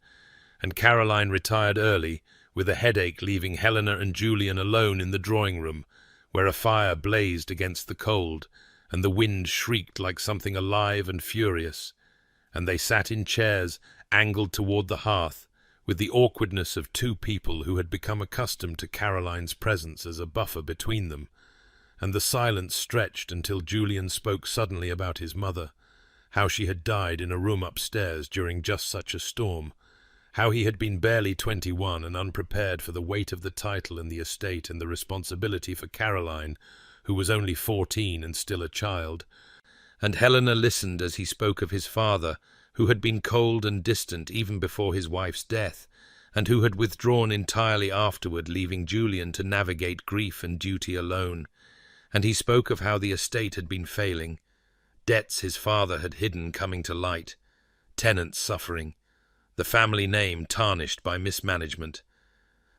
and Caroline retired early, with a headache, leaving Helena and Julian alone in the drawing-room, where a fire blazed against the cold, and the wind shrieked like something alive and furious, and they sat in chairs angled toward the hearth, with the awkwardness of two people who had become accustomed to Caroline's presence as a buffer between them, and the silence stretched until Julian spoke suddenly about his mother, how she had died in a room upstairs during just such a storm, how he had been barely 21 and unprepared for the weight of the title and the estate and the responsibility for Caroline, who was only 14 and still a child. And Helena listened as he spoke of his father, who had been cold and distant even before his wife's death, and who had withdrawn entirely afterward, leaving Julian to navigate grief and duty alone. And he spoke of how the estate had been failing, debts his father had hidden coming to light, tenants suffering, the family name tarnished by mismanagement,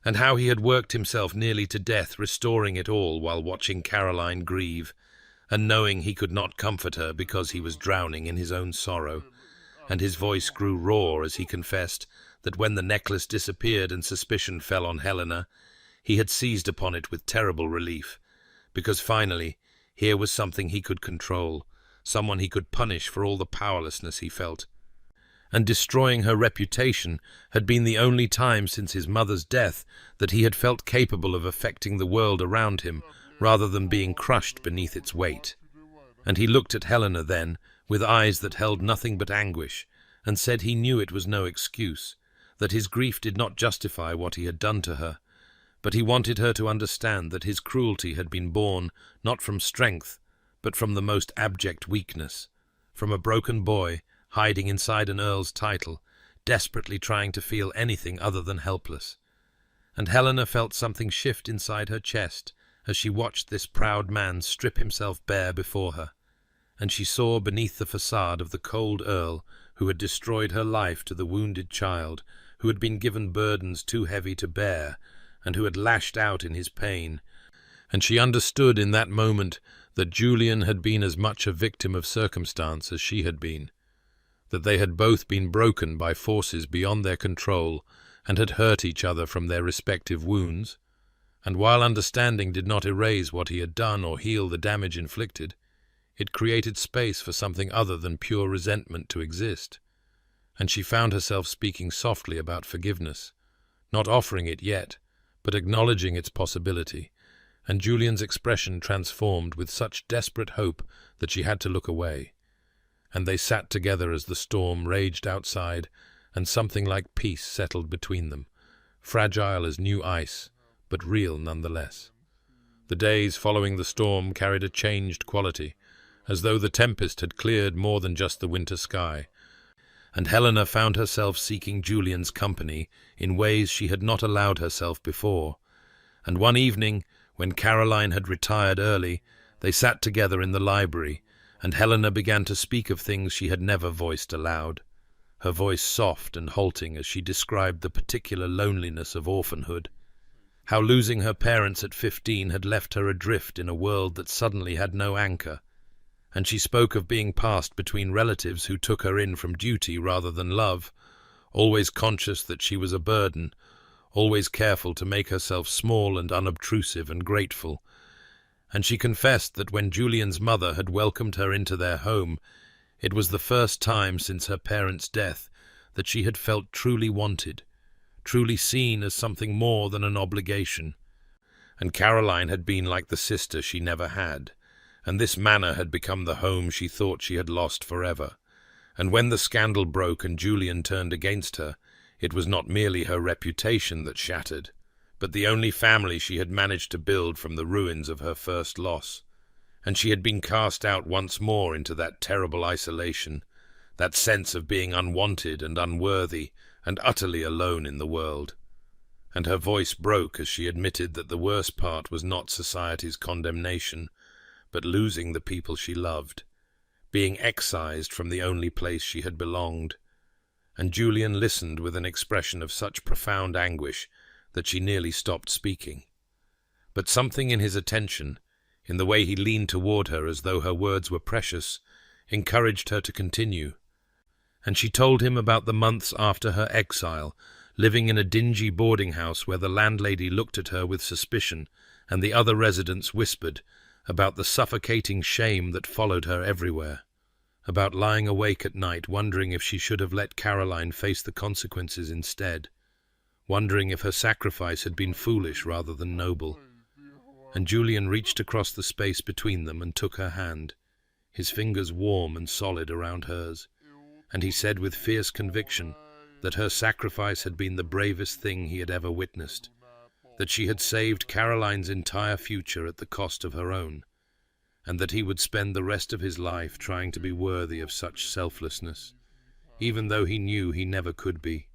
and how he had worked himself nearly to death restoring it all while watching Caroline grieve, and knowing he could not comfort her because he was drowning in his own sorrow. And his voice grew raw as he confessed that when the necklace disappeared and suspicion fell on Helena, he had seized upon it with terrible relief, because finally here was something he could control, someone he could punish for all the powerlessness he felt. And destroying her reputation had been the only time since his mother's death that he had felt capable of affecting the world around him, rather than being crushed beneath its weight. And he looked at Helena then, with eyes that held nothing but anguish, and said he knew it was no excuse, that his grief did not justify what he had done to her, but he wanted her to understand that his cruelty had been born not from strength, but from the most abject weakness, from a broken boy, hiding inside an earl's title, desperately trying to feel anything other than helpless. And Helena felt something shift inside her chest as she watched this proud man strip himself bare before her, and she saw beneath the facade of the cold Earl, who had destroyed her life to the wounded child, who had been given burdens too heavy to bear, and who had lashed out in his pain, and she understood in that moment that Julian had been as much a victim of circumstance as she had been, that they had both been broken by forces beyond their control and had hurt each other from their respective wounds, and while understanding did not erase what he had done or heal the damage inflicted, it created space for something other than pure resentment to exist, and she found herself speaking softly about forgiveness, not offering it yet, but acknowledging its possibility, and Julian's expression transformed with such desperate hope that she had to look away. And they sat together as the storm raged outside, and something like peace settled between them, fragile as new ice, but real nonetheless. The days following the storm carried a changed quality, as though the tempest had cleared more than just the winter sky, and Helena found herself seeking Julian's company in ways she had not allowed herself before. And one evening, when Caroline had retired early, they sat together in the library, and Helena began to speak of things she had never voiced aloud, her voice soft and halting as she described the particular loneliness of orphanhood, how losing her parents at 15 had left her adrift in a world that suddenly had no anchor, and she spoke of being passed between relatives who took her in from duty rather than love, always conscious that she was a burden, always careful to make herself small and unobtrusive and grateful. And she confessed that when Julian's mother had welcomed her into their home, it was the first time since her parents' death that she had felt truly wanted, truly seen as something more than an obligation. And Caroline had been like the sister she never had, and this manor had become the home she thought she had lost forever. And when the scandal broke and Julian turned against her, it was not merely her reputation that shattered, but the only family she had managed to build from the ruins of her first loss. And she had been cast out once more into that terrible isolation, that sense of being unwanted and unworthy and utterly alone in the world. And her voice broke as she admitted that the worst part was not society's condemnation, but losing the people she loved, being excised from the only place she had belonged. And Julian listened with an expression of such profound anguish that she nearly stopped speaking. But something in his attention, in the way he leaned toward her as though her words were precious, encouraged her to continue. And she told him about the months after her exile, living in a dingy boarding house where the landlady looked at her with suspicion, and the other residents whispered, about the suffocating shame that followed her everywhere, about lying awake at night wondering if she should have let Caroline face the consequences instead, wondering if her sacrifice had been foolish rather than noble. And Julian reached across the space between them and took her hand, his fingers warm and solid around hers, and he said with fierce conviction that her sacrifice had been the bravest thing he had ever witnessed, that she had saved Caroline's entire future at the cost of her own, and that he would spend the rest of his life trying to be worthy of such selflessness, even though he knew he never could be.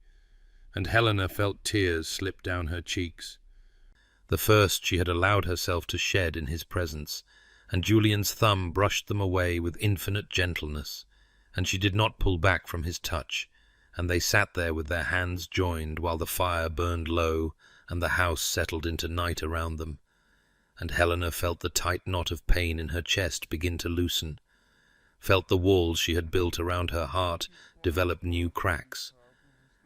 And Helena felt tears slip down her cheeks, the first she had allowed herself to shed in his presence, and Julian's thumb brushed them away with infinite gentleness, and she did not pull back from his touch, and they sat there with their hands joined while the fire burned low and the house settled into night around them. And Helena felt the tight knot of pain in her chest begin to loosen, felt the walls she had built around her heart develop new cracks.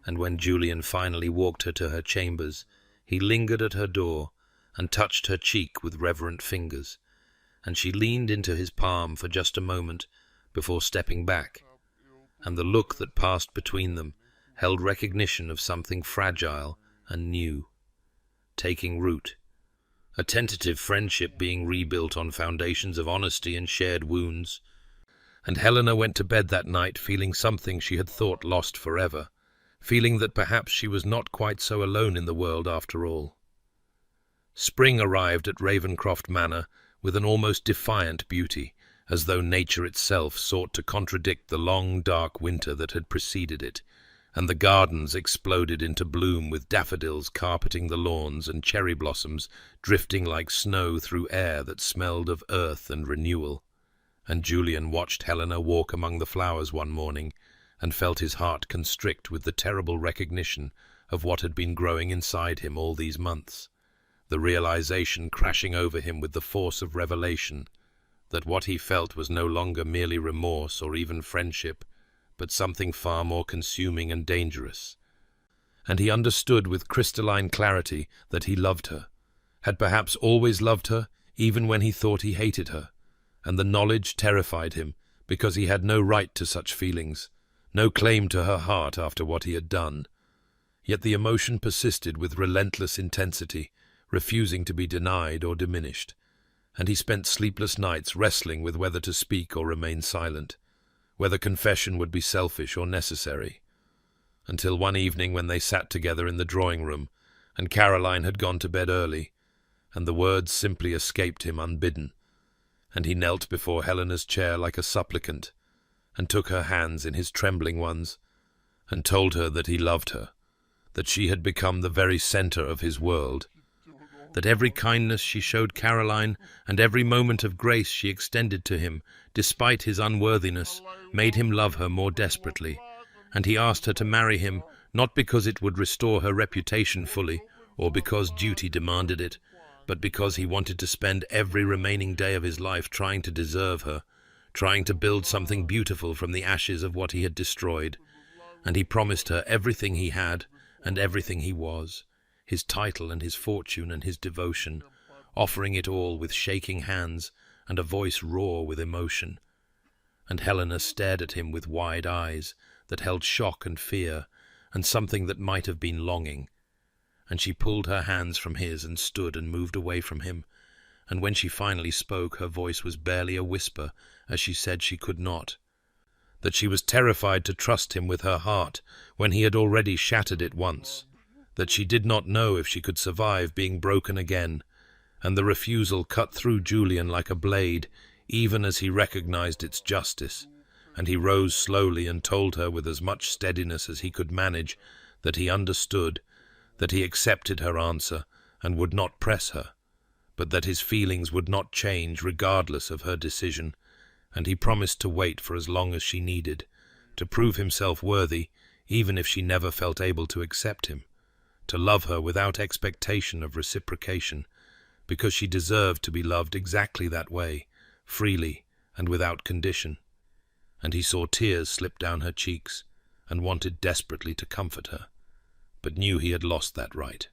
And when Julian finally walked her to her chambers, he lingered at her door and touched her cheek with reverent fingers, and she leaned into his palm for just a moment before stepping back, and the look that passed between them held recognition of something fragile and new, taking root, a tentative friendship being rebuilt on foundations of honesty and shared wounds. And Helena went to bed that night feeling something she had thought lost forever, feeling that perhaps she was not quite so alone in the world after all. Spring arrived at Ravencroft Manor with an almost defiant beauty, as though nature itself sought to contradict the long, dark winter that had preceded it, and the gardens exploded into bloom with daffodils carpeting the lawns and cherry blossoms drifting like snow through air that smelled of earth and renewal. And Julian watched Helena walk among the flowers one morning, and felt his heart constrict with the terrible recognition of what had been growing inside him all these months, the realization crashing over him with the force of revelation, that what he felt was no longer merely remorse or even friendship, but something far more consuming and dangerous. And he understood with crystalline clarity that he loved her, had perhaps always loved her, even when he thought he hated her, and the knowledge terrified him, because he had no right to such feelings, no claim to her heart after what he had done. Yet the emotion persisted with relentless intensity, refusing to be denied or diminished, and he spent sleepless nights wrestling with whether to speak or remain silent, whether confession would be selfish or necessary, until one evening when they sat together in the drawing room, and Caroline had gone to bed early, and the words simply escaped him unbidden, and he knelt before Helena's chair like a supplicant, and took her hands in his trembling ones, and told her that he loved her, that she had become the very centre of his world, that every kindness she showed Caroline and every moment of grace she extended to him, despite his unworthiness, made him love her more desperately, and he asked her to marry him, not because it would restore her reputation fully, or because duty demanded it, but because he wanted to spend every remaining day of his life trying to deserve her, trying to build something beautiful from the ashes of what he had destroyed. And he promised her everything he had and everything he was, his title and his fortune and his devotion, offering it all with shaking hands and a voice raw with emotion. And Helena stared at him with wide eyes that held shock and fear and something that might have been longing. And she pulled her hands from his and stood and moved away from him, and when she finally spoke, her voice was barely a whisper as she said she could not, that she was terrified to trust him with her heart when he had already shattered it once, that she did not know if she could survive being broken again, and the refusal cut through Julian like a blade, even as he recognized its justice, and he rose slowly and told her with as much steadiness as he could manage that he understood, that he accepted her answer and would not press her, but that his feelings would not change regardless of her decision, and he promised to wait for as long as she needed, to prove himself worthy, even if she never felt able to accept him, to love her without expectation of reciprocation, because she deserved to be loved exactly that way, freely and without condition. And he saw tears slip down her cheeks, and wanted desperately to comfort her, but knew he had lost that right.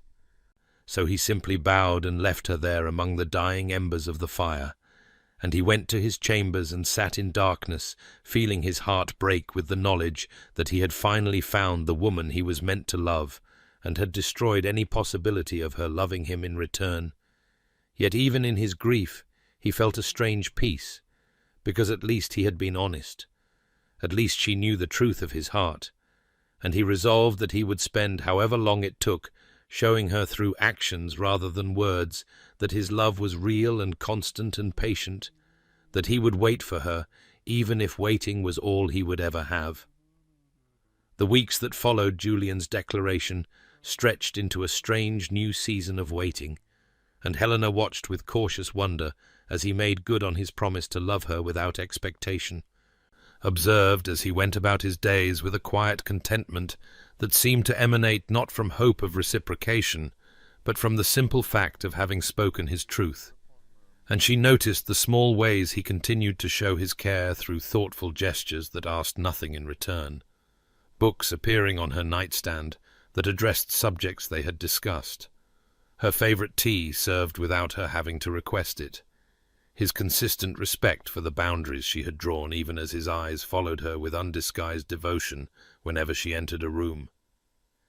So he simply bowed and left her there among the dying embers of the fire, and he went to his chambers and sat in darkness, feeling his heart break with the knowledge that he had finally found the woman he was meant to love, and had destroyed any possibility of her loving him in return. Yet even in his grief he felt a strange peace, because at least he had been honest. At least she knew the truth of his heart, and he resolved that he would spend however long it took showing her through actions rather than words that his love was real and constant and patient, that he would wait for her, even if waiting was all he would ever have. The weeks that followed Julian's declaration stretched into a strange new season of waiting, and Helena watched with cautious wonder as he made good on his promise to love her without expectation, observed as he went about his days with a quiet contentment that seemed to emanate not from hope of reciprocation, but from the simple fact of having spoken his truth. And she noticed the small ways he continued to show his care through thoughtful gestures that asked nothing in return, books appearing on her nightstand that addressed subjects they had discussed, her favorite tea served without her having to request it, his consistent respect for the boundaries she had drawn even as his eyes followed her with undisguised devotion whenever she entered a room.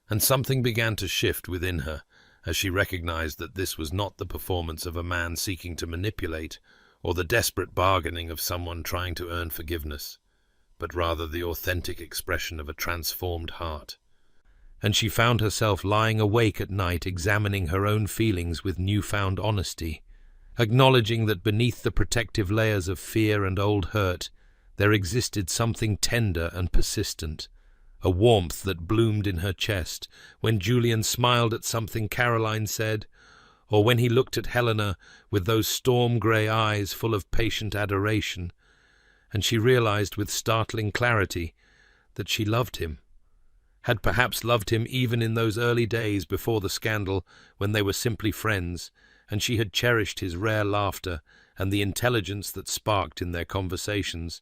And something began to shift within her as she recognized that this was not the performance of a man seeking to manipulate or the desperate bargaining of someone trying to earn forgiveness, but rather the authentic expression of a transformed heart. And she found herself lying awake at night examining her own feelings with newfound honesty, acknowledging that beneath the protective layers of fear and old hurt there existed something tender and persistent, a warmth that bloomed in her chest when Julian smiled at something Caroline said, or when he looked at Helena with those storm-grey eyes full of patient adoration, and she realized with startling clarity that she loved him, had perhaps loved him even in those early days before the scandal when they were simply friends, and she had cherished his rare laughter and the intelligence that sparked in their conversations,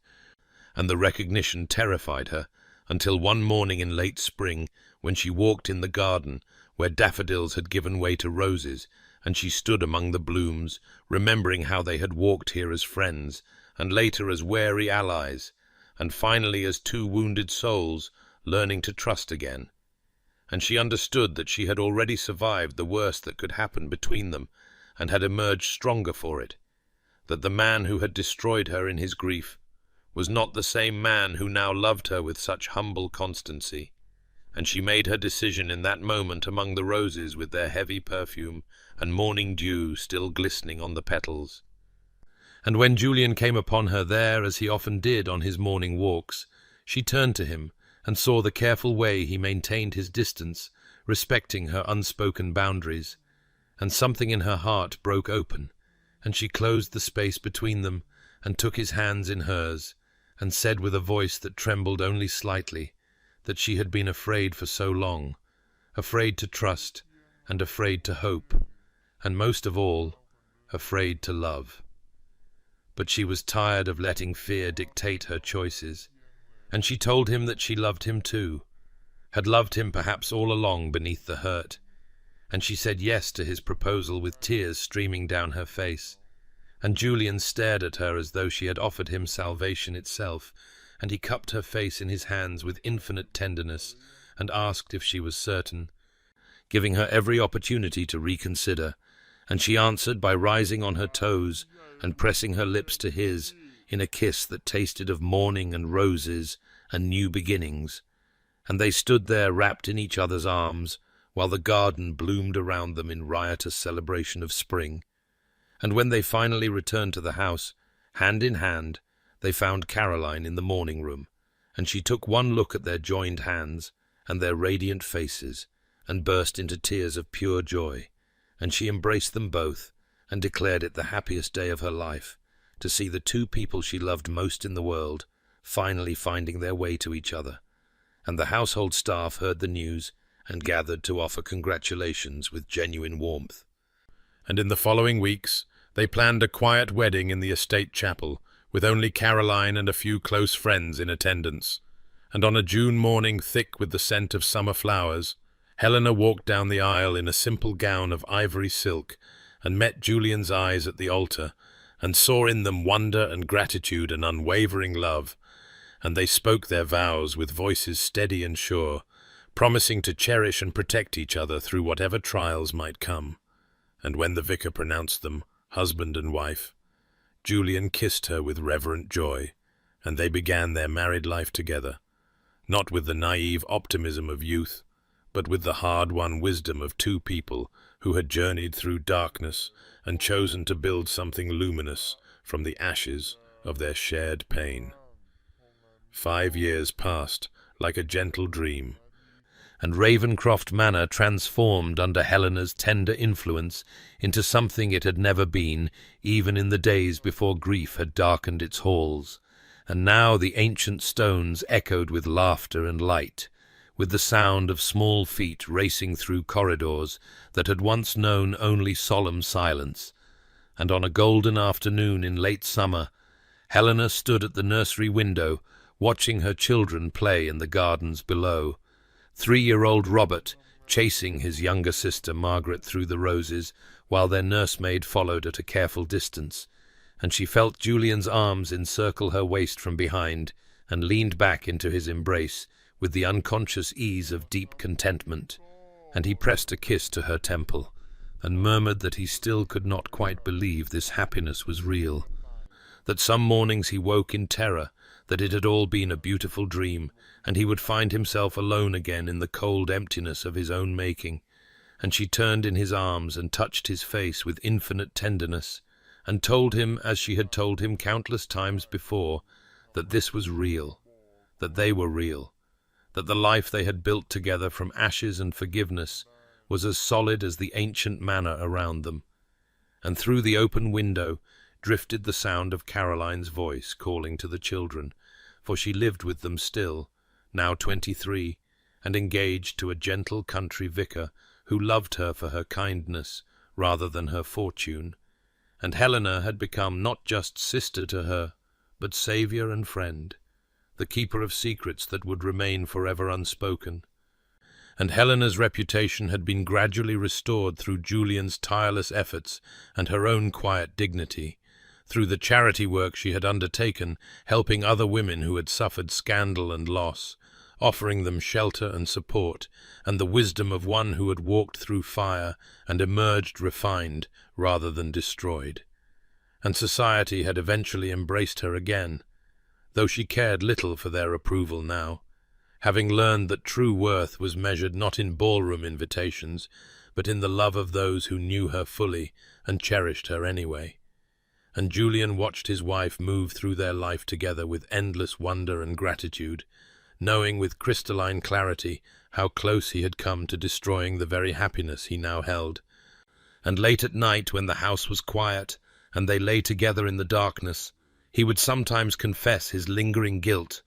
and the recognition terrified her until one morning in late spring when she walked in the garden where daffodils had given way to roses, and she stood among the blooms, remembering how they had walked here as friends, and later as wary allies, and finally as two wounded souls learning to trust again. And she understood that she had already survived the worst that could happen between them, and had emerged stronger for it, that the man who had destroyed her in his grief was not the same man who now loved her with such humble constancy, and she made her decision in that moment among the roses with their heavy perfume and morning dew still glistening on the petals. And when Julian came upon her there, as he often did on his morning walks, she turned to him and saw the careful way he maintained his distance, respecting her unspoken boundaries, and something in her heart broke open, and she closed the space between them and took his hands in hers, and said with a voice that trembled only slightly that she had been afraid for so long, afraid to trust and afraid to hope, and most of all, afraid to love. But she was tired of letting fear dictate her choices, and she told him that she loved him too, had loved him perhaps all along beneath the hurt, and she said yes to his proposal with tears streaming down her face. And Julian stared at her as though she had offered him salvation itself, and he cupped her face in his hands with infinite tenderness and asked if she was certain, giving her every opportunity to reconsider, and she answered by rising on her toes and pressing her lips to his in a kiss that tasted of morning and roses and new beginnings. And they stood there wrapped in each other's arms, while the garden bloomed around them in riotous celebration of spring. And when they finally returned to the house, hand in hand, they found Caroline in the morning room, and she took one look at their joined hands and their radiant faces, and burst into tears of pure joy, and she embraced them both, and declared it the happiest day of her life, to see the two people she loved most in the world finally finding their way to each other. And the household staff heard the news and gathered to offer congratulations with genuine warmth. And in the following weeks, they planned a quiet wedding in the estate chapel, with only Caroline and a few close friends in attendance. And on a June morning thick with the scent of summer flowers, Helena walked down the aisle in a simple gown of ivory silk, and met Julian's eyes at the altar, and saw in them wonder and gratitude and unwavering love. And they spoke their vows with voices steady and sure, promising to cherish and protect each other through whatever trials might come. And when the vicar pronounced them husband and wife, Julian kissed her with reverent joy, and they began their married life together, not with the naive optimism of youth, but with the hard-won wisdom of two people who had journeyed through darkness and chosen to build something luminous from the ashes of their shared pain. 5 years passed like a gentle dream, and Ravenscroft Manor transformed under Helena's tender influence into something it had never been, even in the days before grief had darkened its halls. And now the ancient stones echoed with laughter and light, with the sound of small feet racing through corridors that had once known only solemn silence. And on a golden afternoon in late summer, Helena stood at the nursery window, watching her children play in the gardens below. 3-year-old Robert chasing his younger sister Margaret through the roses, while their nursemaid followed at a careful distance, and she felt Julian's arms encircle her waist from behind, and leaned back into his embrace with the unconscious ease of deep contentment, and he pressed a kiss to her temple, and murmured that he still could not quite believe this happiness was real, that some mornings he woke in terror, that it had all been a beautiful dream, and he would find himself alone again in the cold emptiness of his own making. And she turned in his arms and touched his face with infinite tenderness, and told him, as she had told him countless times before, that this was real, that they were real, that the life they had built together from ashes and forgiveness was as solid as the ancient manor around them. And through the open window drifted the sound of Caroline's voice calling to the children, for she lived with them still, now 23, and engaged to a gentle country vicar who loved her for her kindness rather than her fortune. And Helena had become not just sister to her, but saviour and friend, the keeper of secrets that would remain forever unspoken. And Helena's reputation had been gradually restored through Julian's tireless efforts and her own quiet dignity, through the charity work she had undertaken, helping other women who had suffered scandal and loss, offering them shelter and support, and the wisdom of one who had walked through fire and emerged refined rather than destroyed. And society had eventually embraced her again, though she cared little for their approval now. having learned that true worth was measured not in ballroom invitations, but in the love of those who knew her fully and cherished her anyway. And Julian watched his wife move through their life together with endless wonder and gratitude, knowing with crystalline clarity how close he had come to destroying the very happiness he now held. And late at night, when the house was quiet and they lay together in the darkness, he would sometimes confess his lingering guilt,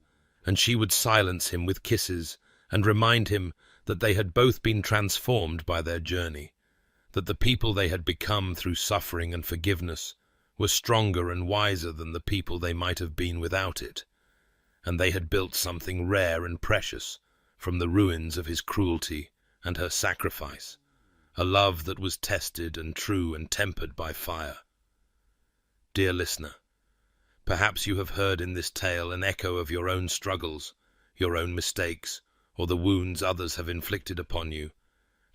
and she would silence him with kisses and remind him that they had both been transformed by their journey, that the people they had become through suffering and forgiveness were stronger and wiser than the people they might have been without it, and they had built something rare and precious from the ruins of his cruelty and her sacrifice, a love that was tested and true and tempered by fire. Dear listener, perhaps you have heard in this tale an echo of your own struggles, your own mistakes, or the wounds others have inflicted upon you,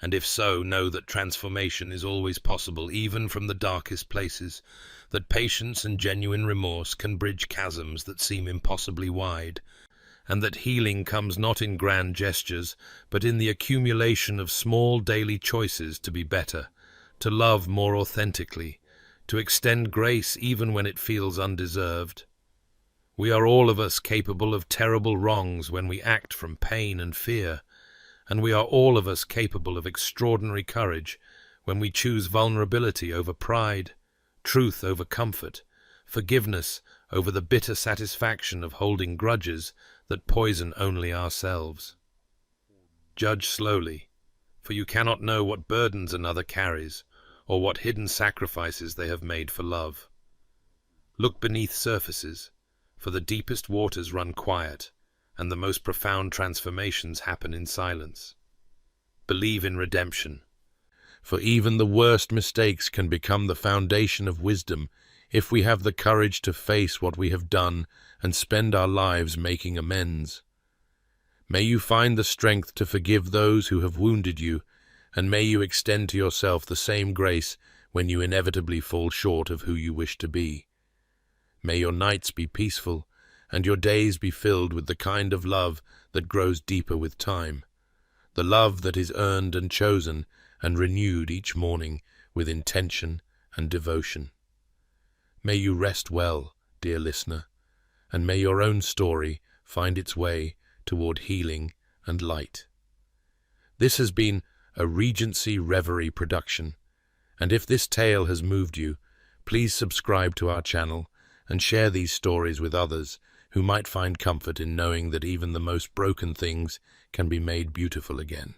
and if so, know that transformation is always possible, even from the darkest places, that patience and genuine remorse can bridge chasms that seem impossibly wide, and that healing comes not in grand gestures, but in the accumulation of small daily choices to be better, to love more authentically, to extend grace even when it feels undeserved. We are all of us capable of terrible wrongs when we act from pain and fear, and we are all of us capable of extraordinary courage when we choose vulnerability over pride, truth over comfort, forgiveness over the bitter satisfaction of holding grudges that poison only ourselves. Judge slowly, for you cannot know what burdens another carries, or what hidden sacrifices they have made for love. Look beneath surfaces, for the deepest waters run quiet, and the most profound transformations happen in silence. Believe in redemption, for even the worst mistakes can become the foundation of wisdom if we have the courage to face what we have done and spend our lives making amends. May you find the strength to forgive those who have wounded you, and may you extend to yourself the same grace when you inevitably fall short of who you wish to be. May your nights be peaceful, and your days be filled with the kind of love that grows deeper with time, the love that is earned and chosen and renewed each morning with intention and devotion. May you rest well, dear listener, and may your own story find its way toward healing and light. This has been a Regency Reverie production, and if this tale has moved you, please subscribe to our channel and share these stories with others who might find comfort in knowing that even the most broken things can be made beautiful again.